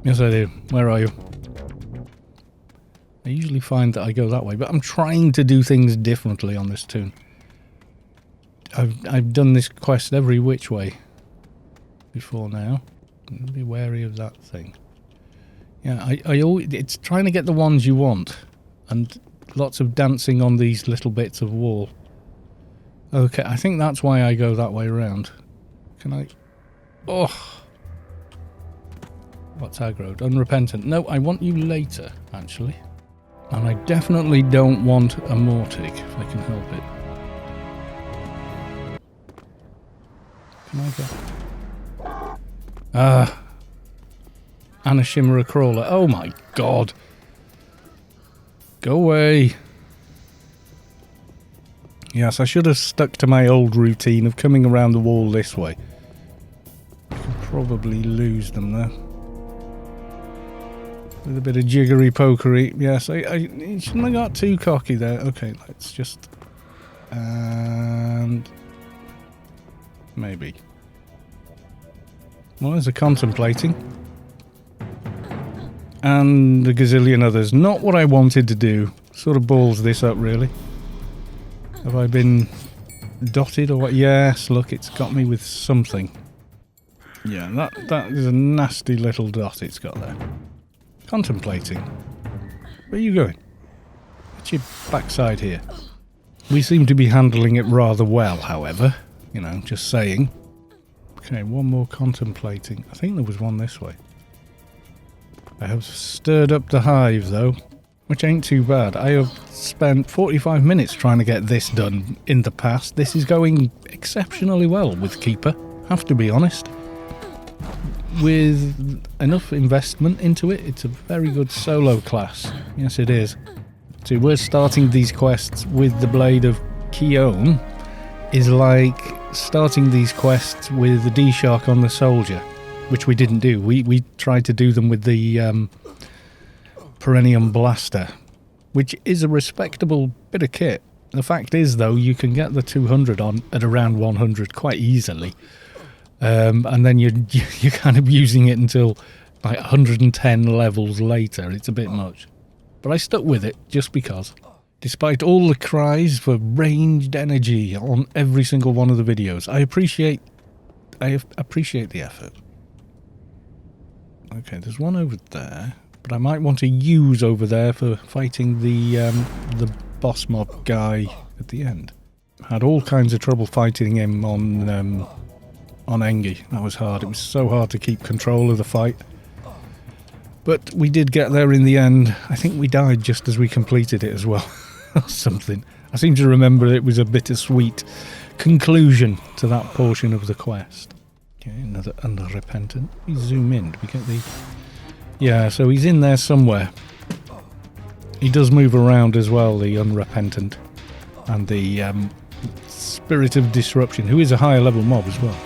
Yes, I do. Where are you? I usually find that I go that way, but I'm trying to do things differently on this tune. I've done this quest every which way before now. Be wary of that thing. Yeah, I always, it's trying to get the ones you want. And lots of dancing on these little bits of wall. Okay, I think that's why I go that way around. Can I... Oh! What's aggroed? Unrepentant. No, I want you later, actually. And I definitely don't want a Mortic, if I can help it. Can I get... Ah! And a Shimmerer Crawler. Oh my god! Go away! Yes, I should have stuck to my old routine of coming around the wall this way. I can probably lose them there. With a bit of jiggery pokery. Yes, I shouldn't have got too cocky there. Okay, let's just... And... maybe. Well, there's a contemplating. And a gazillion others. Not what I wanted to do. Sort of balls this up, really. Have I been dotted or what? Yes, look, it's got me with something. Yeah, that is a nasty little dot it's got there. Contemplating. Where are you going? What's your backside here? We seem to be handling it rather well, however. You know, just saying. Okay, one more contemplating. I think there was one this way. I have stirred up the hive, though, which ain't too bad. I have spent 45 minutes trying to get this done in the past. This is going exceptionally well with Keeper, have to be honest. With enough investment into it, it's a very good solo class. Yes, it is. So we're starting these quests with the Blade of t00n is like starting these quests with the D-Shark on the Soldier, which we didn't do. We tried to do them with the Perennium Blaster, which is a respectable bit of kit. The fact is, though, you can get the 200 on at around 100 quite easily. And then you're kind of using it until like 110 levels later. It's a bit much. But I stuck with it just because. Despite all the cries for ranged energy on every single one of the videos, I appreciate the effort. Okay, there's one over there, but I might want to use over there for fighting the boss mob guy at the end. Had all kinds of trouble fighting him on Engi. That was hard. It was so hard to keep control of the fight. But we did get there in the end. I think we died just as we completed it as well. Or something. I seem to remember it was a bittersweet conclusion to that portion of the quest. Okay, another unrepentant. We zoom in. Do we get the... Yeah, so he's in there somewhere. He does move around as well, the unrepentant. And the Spirit of Disruption, who is a higher level mob as well.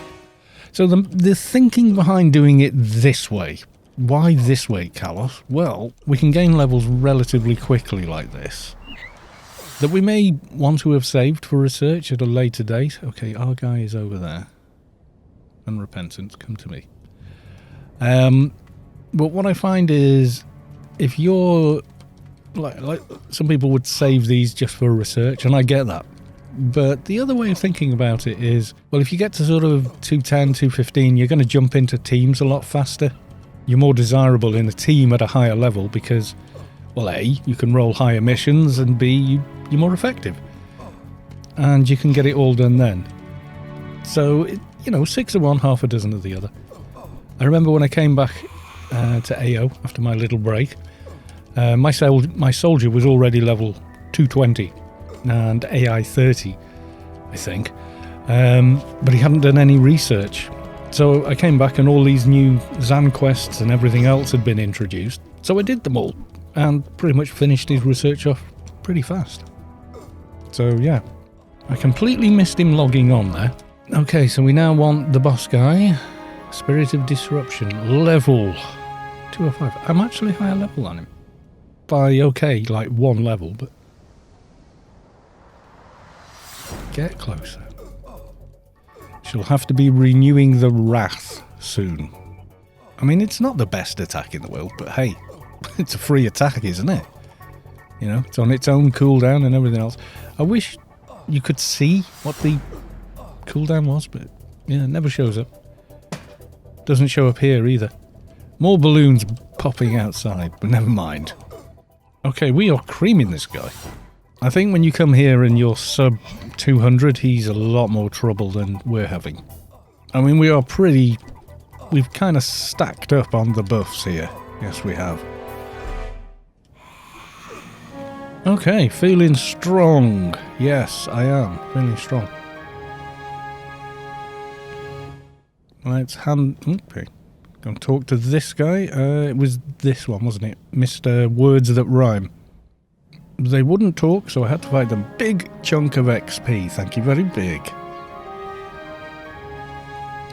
So the thinking behind doing it this way. Why this way, Kalos? Well, we can gain levels relatively quickly like this. That we may want to have saved for research at a later date. Okay, our guy is over there. Unrepentant, come to me. But what I find is, if you're... Like some people would save these just for research, and I get that. But the other way of thinking about it is, well, if you get to sort of 210, 215, you're going to jump into teams a lot faster. You're more desirable in a team at a higher level because, well, A, you can roll higher missions, and B, you're more effective. And you can get it all done then. So, you know, 6 of one, half a dozen of the other. I remember when I came back to AO after my little break, my soldier was already level 220 and AI 30, I think. But he hadn't done any research. So I came back and all these new Zan quests and everything else had been introduced. So I did them all and pretty much finished his research off pretty fast. So yeah, I completely missed him logging on there. Okay, so we now want the boss guy. Spirit of Disruption, level 205. I'm actually higher level on him. By, okay, like 1 level, but... Get closer. She'll have to be renewing the Wrath soon. I mean, it's not the best attack in the world, but hey, it's a free attack, isn't it? You know, it's on its own cooldown and everything else. I wish you could see what the cooldown was, but yeah, it never shows up. Doesn't show up here either. More balloons popping outside, but never mind. Okay, we are creaming this guy. I think when you come here and you're sub 200, he's a lot more trouble than we're having. I mean, we are pretty... We've kind of stacked up on the buffs here. Yes, we have. Okay, feeling strong. Yes, I am. Feeling strong. Let's okay. Go and talk to this guy. It was this one, wasn't it? Mr. Words That Rhyme. They wouldn't talk, so I had to fight them. Big chunk of XP. Thank you, very big.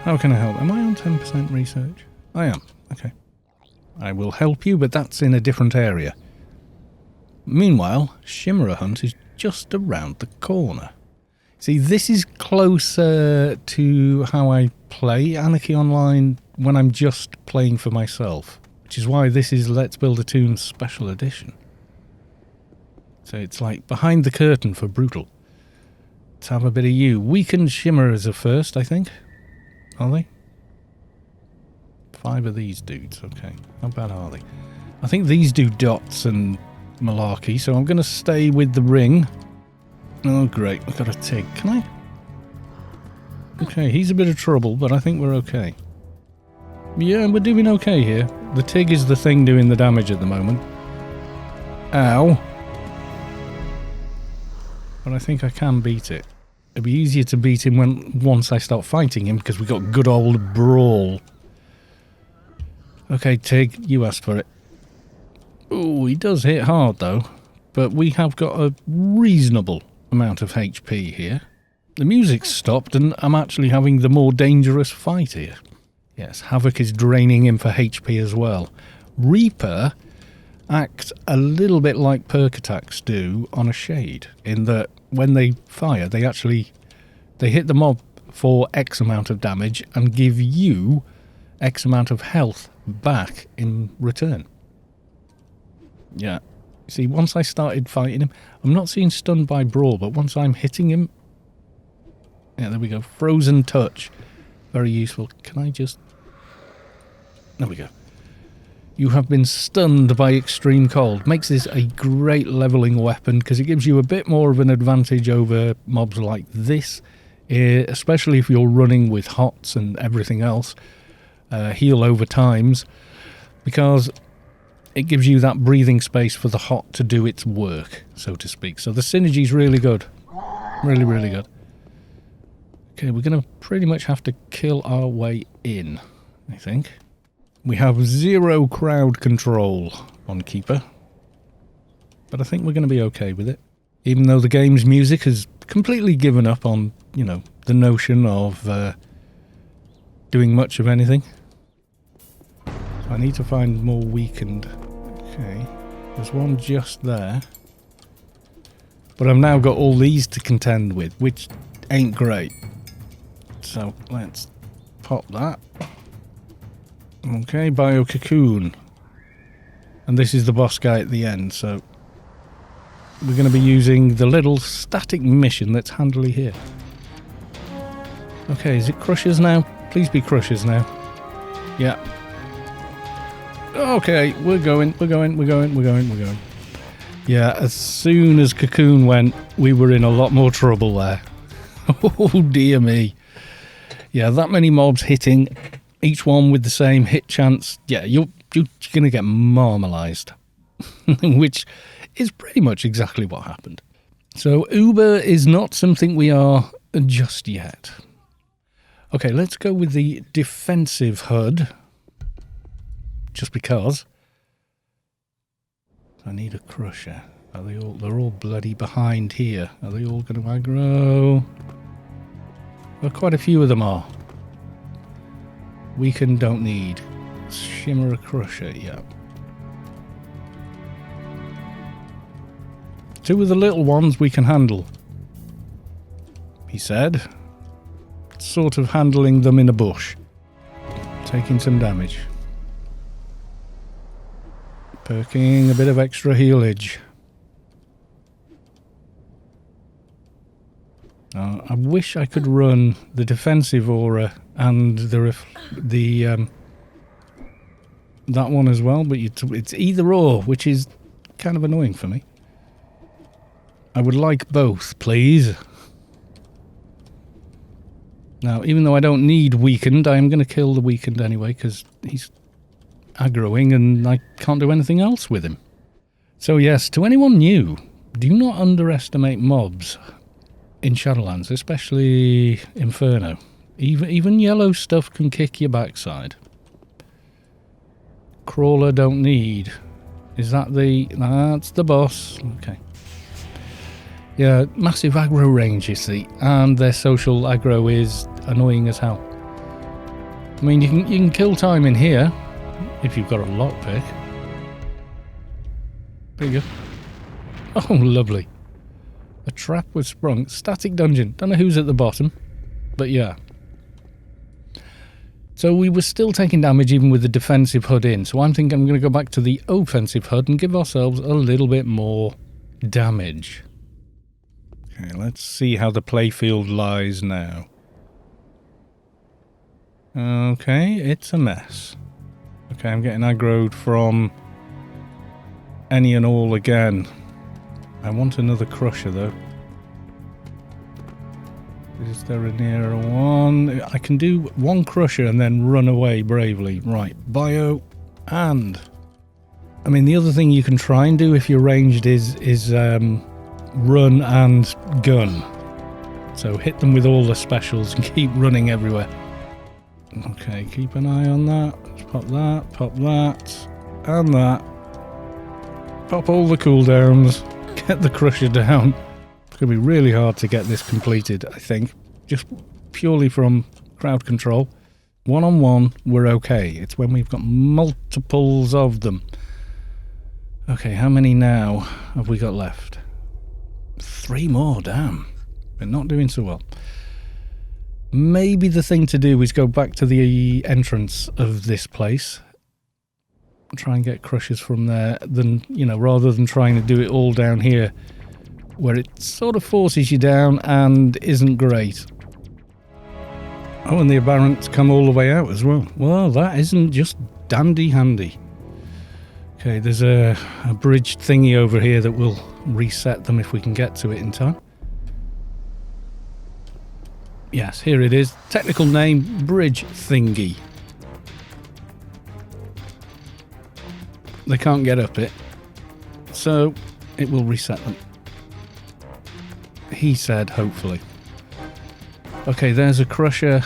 How can I help? Am I on 10% research? I am. Okay. I will help you, but that's in a different area. Meanwhile, Shimmerer Hunt is just around the corner. See, this is closer to how I play Anarchy Online when I'm just playing for myself, which is why this is Let's Build a Toon Special Edition. So it's like behind the curtain for Brutal. Let's have a bit of you. Weakened Shimmerers are first, I think. Are they? 5 of these dudes, okay. How bad are they? I think these do dots and malarkey, so I'm going to stay with the ring. Oh, great. I've got a Tig. Can I? Okay, he's a bit of trouble, but I think we're okay. Yeah, we're doing okay here. The Tig is the thing doing the damage at the moment. Ow. But I think I can beat it. It'd be easier to beat him once I start fighting him, because we got good old Brawl. Okay, Tig, you asked for it. Ooh, he does hit hard, though. But we have got a reasonable amount of HP here. The music's stopped, and I'm actually having the more dangerous fight here. Yes, Havoc is draining him for HP as well. Reaper acts a little bit like perk attacks do on a Shade, in that when they fire, they hit the mob for X amount of damage and give you X amount of health back in return. Yeah. See, once I started fighting him, I'm not seeing stunned by Brawl, but once I'm hitting him... Yeah, there we go. Frozen Touch. Very useful. Can I just... There we go. You have been stunned by Extreme Cold. Makes this a great leveling weapon, because it gives you a bit more of an advantage over mobs like this, especially if you're running with HOTS and everything else. Heal over times, because... it gives you that breathing space for the hot to do its work, so to speak. So the synergy's really good. Really, really good. Okay, we're going to pretty much have to kill our way in, I think. We have 0 crowd control on Keeper. But I think we're going to be okay with it. Even though the game's music has completely given up on, you know, the notion of doing much of anything. So I need to find more weakened... Okay, there's one just there. But I've now got all these to contend with, which ain't great. So let's pop that. Okay, Bio Cocoon. And this is the boss guy at the end, so we're going to be using the little static mission that's handily here. Okay, is it Crushers now? Please be Crushers now. Yeah. Okay, we're going. Yeah, as soon as Cocoon went, we were in a lot more trouble there. Oh, dear me. Yeah, that many mobs hitting, each one with the same hit chance. Yeah, you're going to get marmalised. Which is pretty much exactly what happened. So, Uber is not something we are just yet. Okay, let's go with the defensive HUD. Just because. I need a Crusher. Are they all? They're all bloody behind here. Are they all going to aggro? Well, quite a few of them are. Weaken, don't need. Shimmerer Crusher, yeah. 2 of the little ones we can handle, he said. Sort of handling them in a bush. Taking some damage. Perking a bit of extra healage. I wish I could run the defensive aura and the that one as well, but it's either or, which is kind of annoying for me. I would like both, please. Now, even though I don't need weakened, I am going to kill the weakened anyway, because he's aggroing and I can't do anything else with him. So yes, to anyone new, do not underestimate mobs in Shadowlands, especially Inferno. Even yellow stuff can kick your backside. Crawler don't need. Is that the... That's the boss. Okay. Yeah, massive aggro range, you see. And their social aggro is annoying as hell. I mean, you can kill time in here if you've got a lockpick. There you go. Oh, lovely. A trap was sprung. Static dungeon. Don't know who's at the bottom, but yeah. So we were still taking damage even with the defensive HUD in. So I'm thinking I'm going to go back to the offensive HUD and give ourselves a little bit more damage. Okay, let's see how the playfield lies now. Okay, it's a mess. Okay, I'm getting aggroed from any and all again. I want another crusher though. Is there a nearer one? I can do one crusher and then run away bravely. Right, bio and... I mean, the other thing you can try and do if you're ranged is run and gun. So hit them with all the specials and keep running everywhere. Okay, keep an eye on that. Let's pop that, and that. Pop all the cooldowns. Get the crusher down. It's going to be really hard to get this completed, I think. Just purely from crowd control. One-on-one, we're okay. It's when we've got multiples of them. Okay, how many now have we got left? 3 more, damn. We're not doing so well. Maybe the thing to do is go back to the entrance of this place. Try and get crushers from there, rather than trying to do it all down here, where it sort of forces you down and isn't great. Oh, and the aberrants come all the way out as well. Well, that isn't just dandy handy. Okay, there's a bridge thingy over here that will reset them if we can get to it in time. Yes, here it is. Technical name, bridge thingy. They can't get up it, so it will reset them. He said, hopefully. Okay, there's a crusher,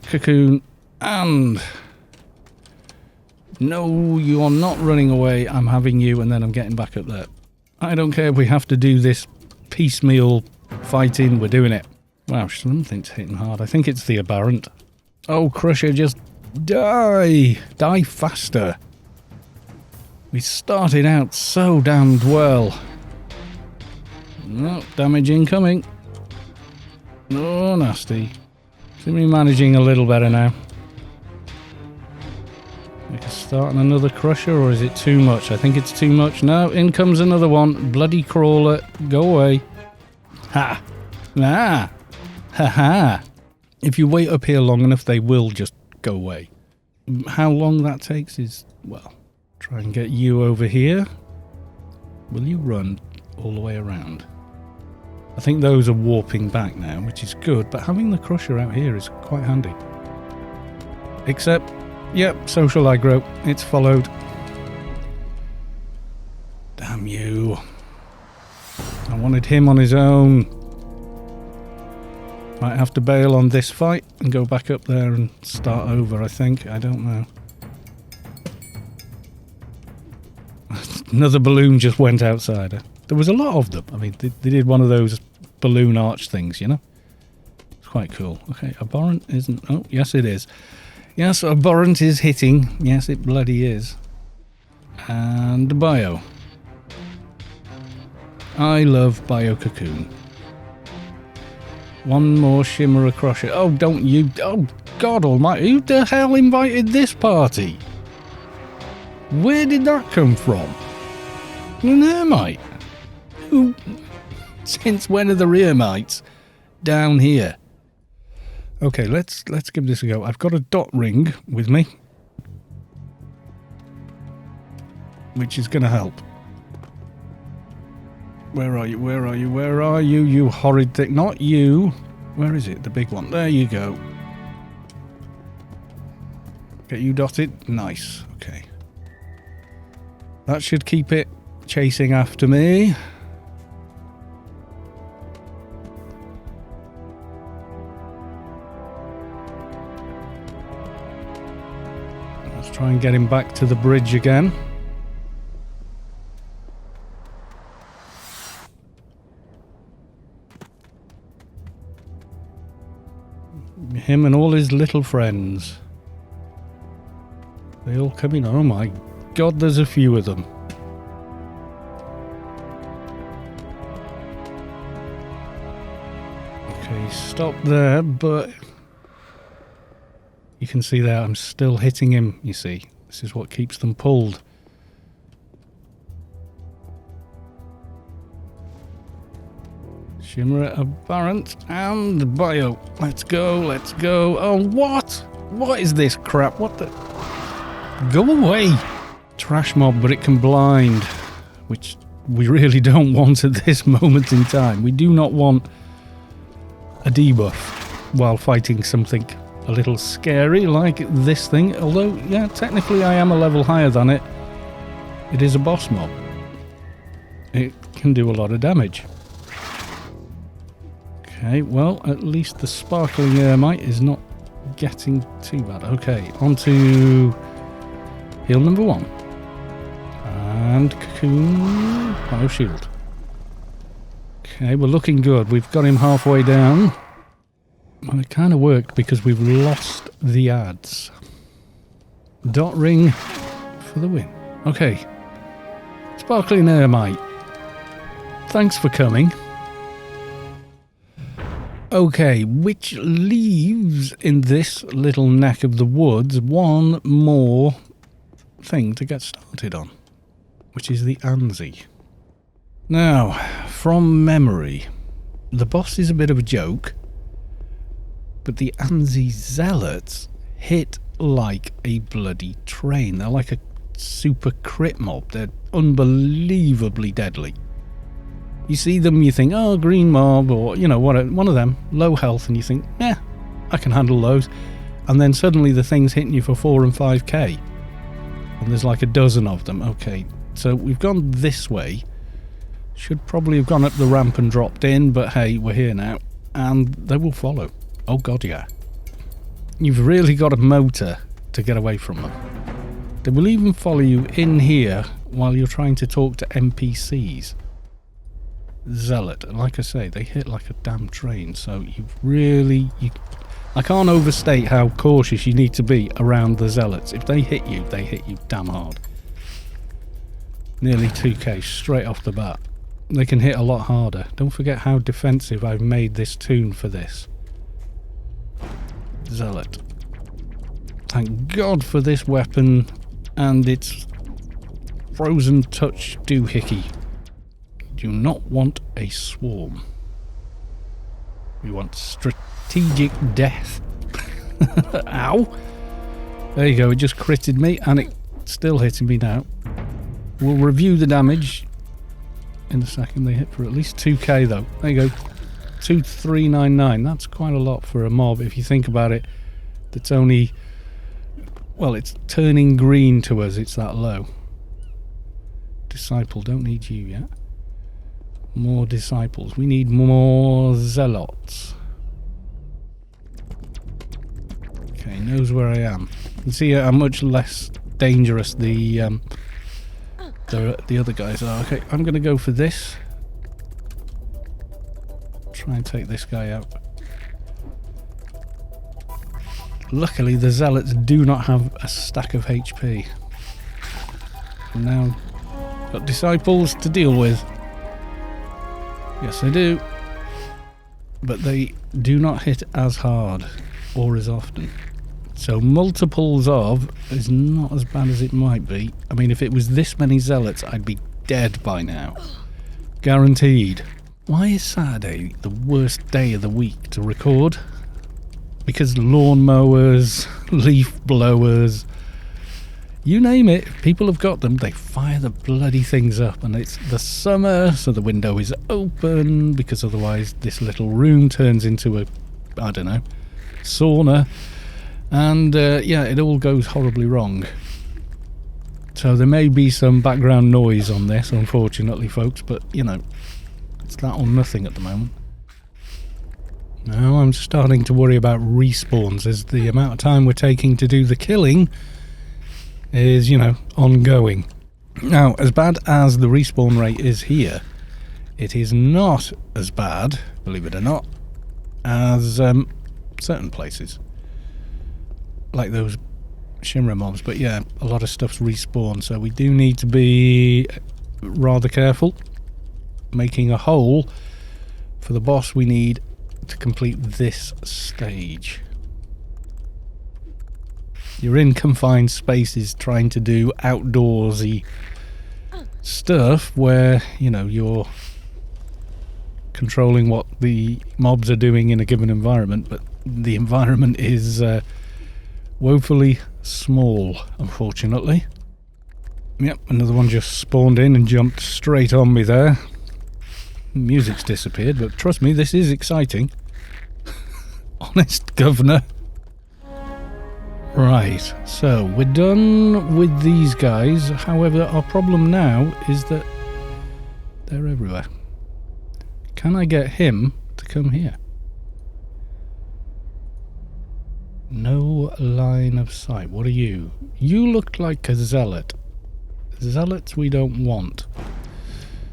cocoon, and... No, you are not running away. I'm having you, and then I'm getting back up there. I don't care if we have to do this piecemeal fighting. We're doing it. Wow, something's hitting hard. I think it's the aberrant. Oh, crusher, just die. Die faster. We started out so damned well. No, damage incoming. Oh, nasty. Seem to be managing a little better now. We can start on another crusher, or is it too much? I think it's too much. No, in comes another one. Bloody crawler. Go away. Ha! Ah! Ha ha! If you wait up here long enough, they will just go away. How long that takes is, well, try and get you over here. Will you run all the way around? I think those are warping back now, which is good, but having the crusher out here is quite handy. Except, yep, social aggro. It's followed. Damn you. I wanted him on his own. Might have to bail on this fight and go back up there and start over, I think. I don't know. Another balloon just went outside. There was a lot of them. I mean, they did one of those balloon arch things, you know? It's quite cool. Okay, abhorrent isn't... Oh, yes it is. Yes, abhorrent is hitting. Yes, it bloody is. And bio. I love bio cocoon. One more shimmer crusher. Oh, don't you... Oh, God almighty. Who the hell invited this party? Where did that come from? An Ermite. Who... Since when are the Ermites down here? Okay, let's give this a go. I've got a dot ring with me. which is going to help. Where are you? Where are you? Where are you? You horrid thing. Not you. Where is it? The big one. There you go. Get you dotted. Nice. Okay. That should keep it chasing after me. Let's try and get him back to the bridge again. Him and all his little friends. They all come in. Oh my God, there's a few of them. Okay, stop there, but you can see there I'm still hitting him, you see. This is what keeps them pulled. Shimmer Aberrant and Bio. Let's go, let's go. Oh, what? What is this crap? What the? Go away! Trash mob, but it can blind, which we really don't want at this moment in time. We do not want a debuff while fighting something a little scary like this thing. Although, yeah, technically I am a level higher than it. It is a boss mob. It can do a lot of damage. Okay, well, at least the sparkling Ermite is not getting too bad. Okay, on to heal number 1. And Cocoon Bio Shield. Okay, we're looking good. We've got him halfway down. Well, it kind of worked because we've lost the ads. Dot ring for the win. Okay. Sparkling Ermite. Thanks for coming. Okay, which leaves in this little neck of the woods one more thing to get started on, which is the Ansi. Now, from memory, the boss is a bit of a joke, but the Ansi Zealots hit like a bloody train. They're like a super crit mob. They're unbelievably deadly. You see them, you think, oh, green mob, or, you know, one of them, low health, and you think, yeah, I can handle those. And then suddenly the thing's hitting you for 4 and 5k. And there's like a dozen of them. Okay, so we've gone this way. Should probably have gone up the ramp and dropped in, but hey, we're here now. And they will follow. Oh god, yeah. You've really got a motor to get away from them. They will even follow you in here while you're trying to talk to NPCs. Zealot, like I say, they hit like a damn train, so I can't overstate how cautious you need to be around the Zealots. If they hit you damn hard. Nearly 2k straight off the bat. They can hit a lot harder. Don't forget how defensive I've made this tune for this. Zealot. Thank God for this weapon and its frozen touch doohickey. Do not want a swarm. We want strategic death. Ow! There you go, it just critted me and it's still hitting me now. We'll review the damage in a second. They hit for at least 2k though. There you go. 2399. That's quite a lot for a mob if you think about it. That's only... well, it's turning green to us, it's that low. Disciple, don't need you yet. More disciples. We need more zealots. Okay, knows where I am. You can see how much less dangerous the other guys are. Okay, I'm going to go for this. Try and take this guy out. Luckily, the zealots do not have a stack of HP. Now, got disciples to deal with. Yes, I do. But they do not hit as hard or as often. So multiples of is not as bad as it might be. I mean, if it was this many zealots, I'd be dead by now. Guaranteed. Why is Saturday the worst day of the week to record? Because lawn mowers, leaf blowers, You name it, if people have got them, they fire the bloody things up. And it's the summer, so the window is open, because otherwise this little room turns into a, I don't know, sauna. And yeah, it all goes horribly wrong. So there may be some background noise on this, unfortunately, folks, but, you know, it's that or nothing at the moment. Now I'm starting to worry about respawns, as the amount of time we're taking to do the killing is, you know, ongoing. Now, as bad as the respawn rate is here, it is not as bad, believe it or not, as certain places. Like those Shinra mobs, but yeah, a lot of stuff's respawned, so we do need to be rather careful. Making a hole for the boss, we need to complete this stage. You're in confined spaces trying to do outdoorsy stuff where, you know, you're controlling what the mobs are doing in a given environment, but the environment is woefully small, unfortunately. Yep, another one just spawned in and jumped straight on me there. Music's disappeared, but trust me, this is exciting. Honest governor. Right, so we're done with these guys. However, our problem now is that they're everywhere. Can I get him to come here? No line of sight. What are you? You look like a zealot. Zealots we don't want.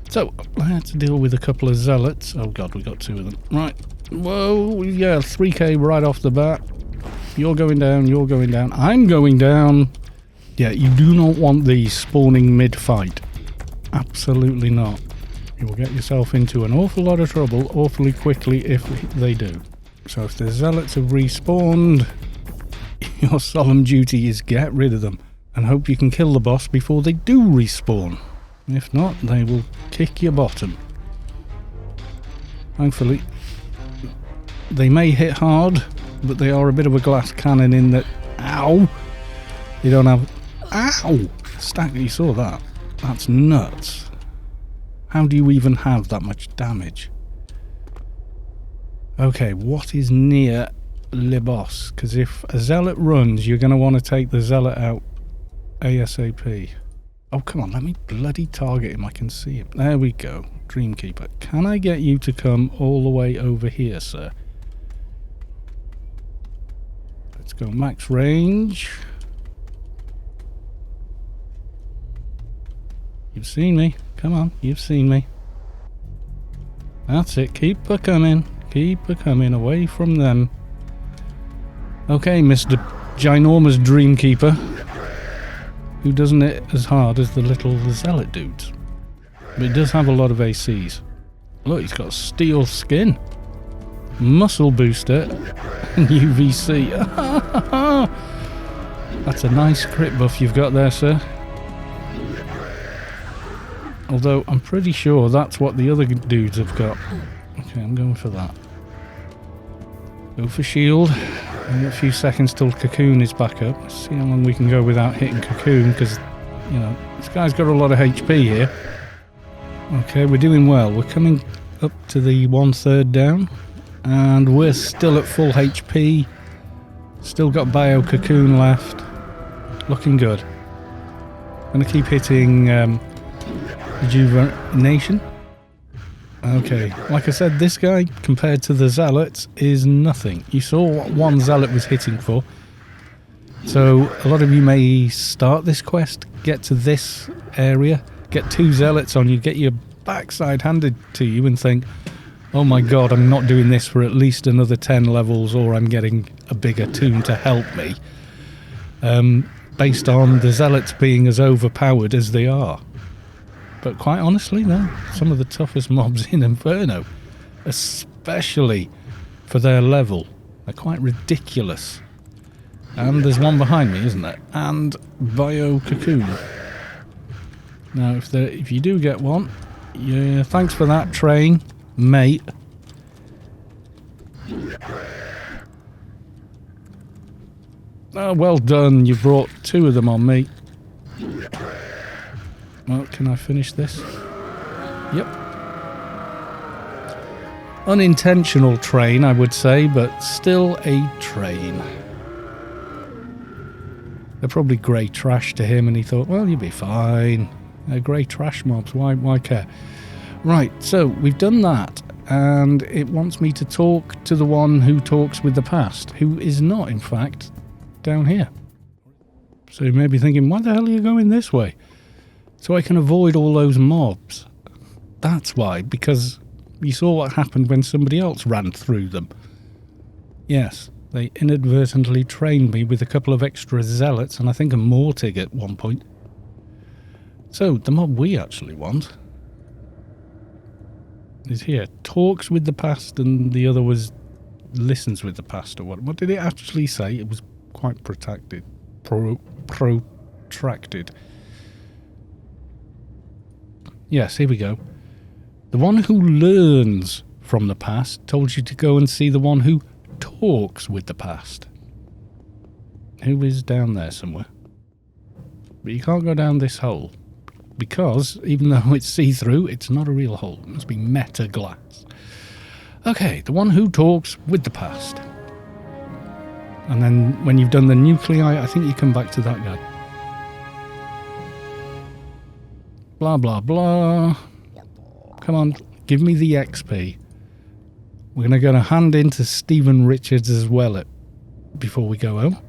So, I had to deal with a couple of zealots. Oh god, we got two of them. Right. Whoa, yeah, 3k right off the bat. You're going down, you're going down. I'm going down. Yeah, you do not want these spawning mid-fight. Absolutely not. You will get yourself into an awful lot of trouble awfully quickly if they do. So if the zealots have respawned, your solemn duty is get rid of them and hope you can kill the boss before they do respawn. If not, they will kick your bottom. Thankfully, they may hit hard, but they are a bit of a glass cannon in that, ow, they don't have, ow, stack, you saw that, that's nuts. How do you even have that much damage? Okay, what is near Le Boss? Because if a zealot runs, you're going to want to take the zealot out ASAP. Oh, come on, let me bloody target him. I can see him. There we go. Dreamkeeper. Can I get you to come all the way over here, sir? Let's go max range. You've seen me. Come on, you've seen me. That's it. Keep her coming. Keep her coming away from them. Okay, Mr. Ginormous Dreamkeeper, who doesn't hit as hard as the little zealot dudes. But it does have a lot of ACs. Look, he's got steel skin, muscle booster, and UVC. That's a nice crit buff you've got there, sir. Although, I'm pretty sure that's what the other dudes have got. Okay, I'm going for that. Go for shield. A few seconds till Cocoon is back up. Let's see how long we can go without hitting Cocoon, because, you know, this guy's got a lot of HP here. Okay, we're doing well. We're coming up to the 1/3 down, and we're still at full HP. Still got Bio Cocoon left. Looking good. Gonna keep hitting Rejuvenation. Okay, like I said, this guy, compared to the zealots, is nothing. You saw what one zealot was hitting for. So, a lot of you may start this quest, get to this area, get 2 zealots on you, get your backside handed to you and think, oh my god, I'm not doing this for at least another 10 levels, or I'm getting a bigger tomb to help me. Based on the zealots being as overpowered as they are. But quite honestly, no, some of the toughest mobs in Inferno, especially for their level, are quite ridiculous. And there's one behind me, isn't there? And Bio Cocoon. Now, if you do get one, yeah, thanks for that, train, mate. Oh, well done, you brought 2 of them on me. Well, can I finish this? Yep. Unintentional train, I would say, but still a train. They're probably grey trash to him, and he thought, well, you'll be fine. They're grey trash mobs, why care? Right, so we've done that, and it wants me to talk to the one who talks with the past, who is not, in fact, down here. So you may be thinking, why the hell are you going this way? So I can avoid all those mobs. That's why, because you saw what happened when somebody else ran through them. Yes, they inadvertently trained me with a couple of extra zealots, and I think a Mortig at one point. So, the mob we actually want is here. Talks with the past, and the other was listens with the past, or what? What did it actually say? It was quite protracted. Protracted. Yes, here we go. The one who learns from the past told you to go and see the one who talks with the past. Who is down there somewhere? But you can't go down this hole. Because, even though it's see-through, it's not a real hole. It must be meta glass. Okay, the one who talks with the past. And then, when you've done the nuclei, I think you come back to that guy. Blah, blah, blah. Come on, give me the XP. We're going to hand into Stephen Richards as well before we go home.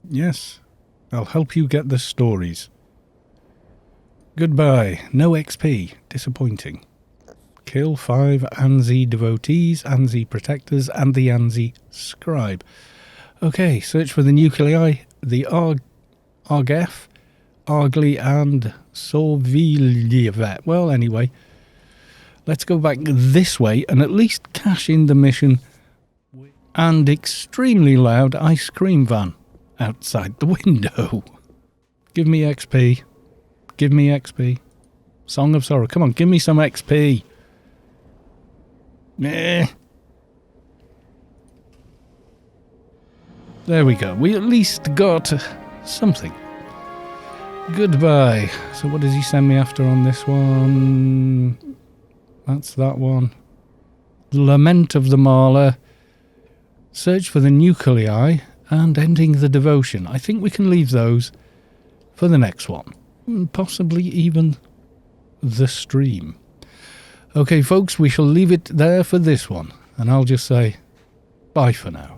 Yes, I'll help you get the stories. Goodbye. No XP. Disappointing. Kill 5 Ansi devotees, Ansi protectors, and the Ansi scribe. Okay, search for the nuclei, the Argef, Argly, and Sorvilievet. Well, anyway, let's go back this way and at least cash in the mission and extremely loud ice cream van outside the window. Give me XP. Give me XP. Song of Sorrow. Come on, give me some XP. Meh. There we go. We at least got something. Goodbye. So what does he send me after on this one? That's that one. Lament of the Marler. Search for the nuclei. And ending the devotion. I think we can leave those for the next one. Possibly even the stream. Okay, folks, we shall leave it there for this one. And I'll just say bye for now.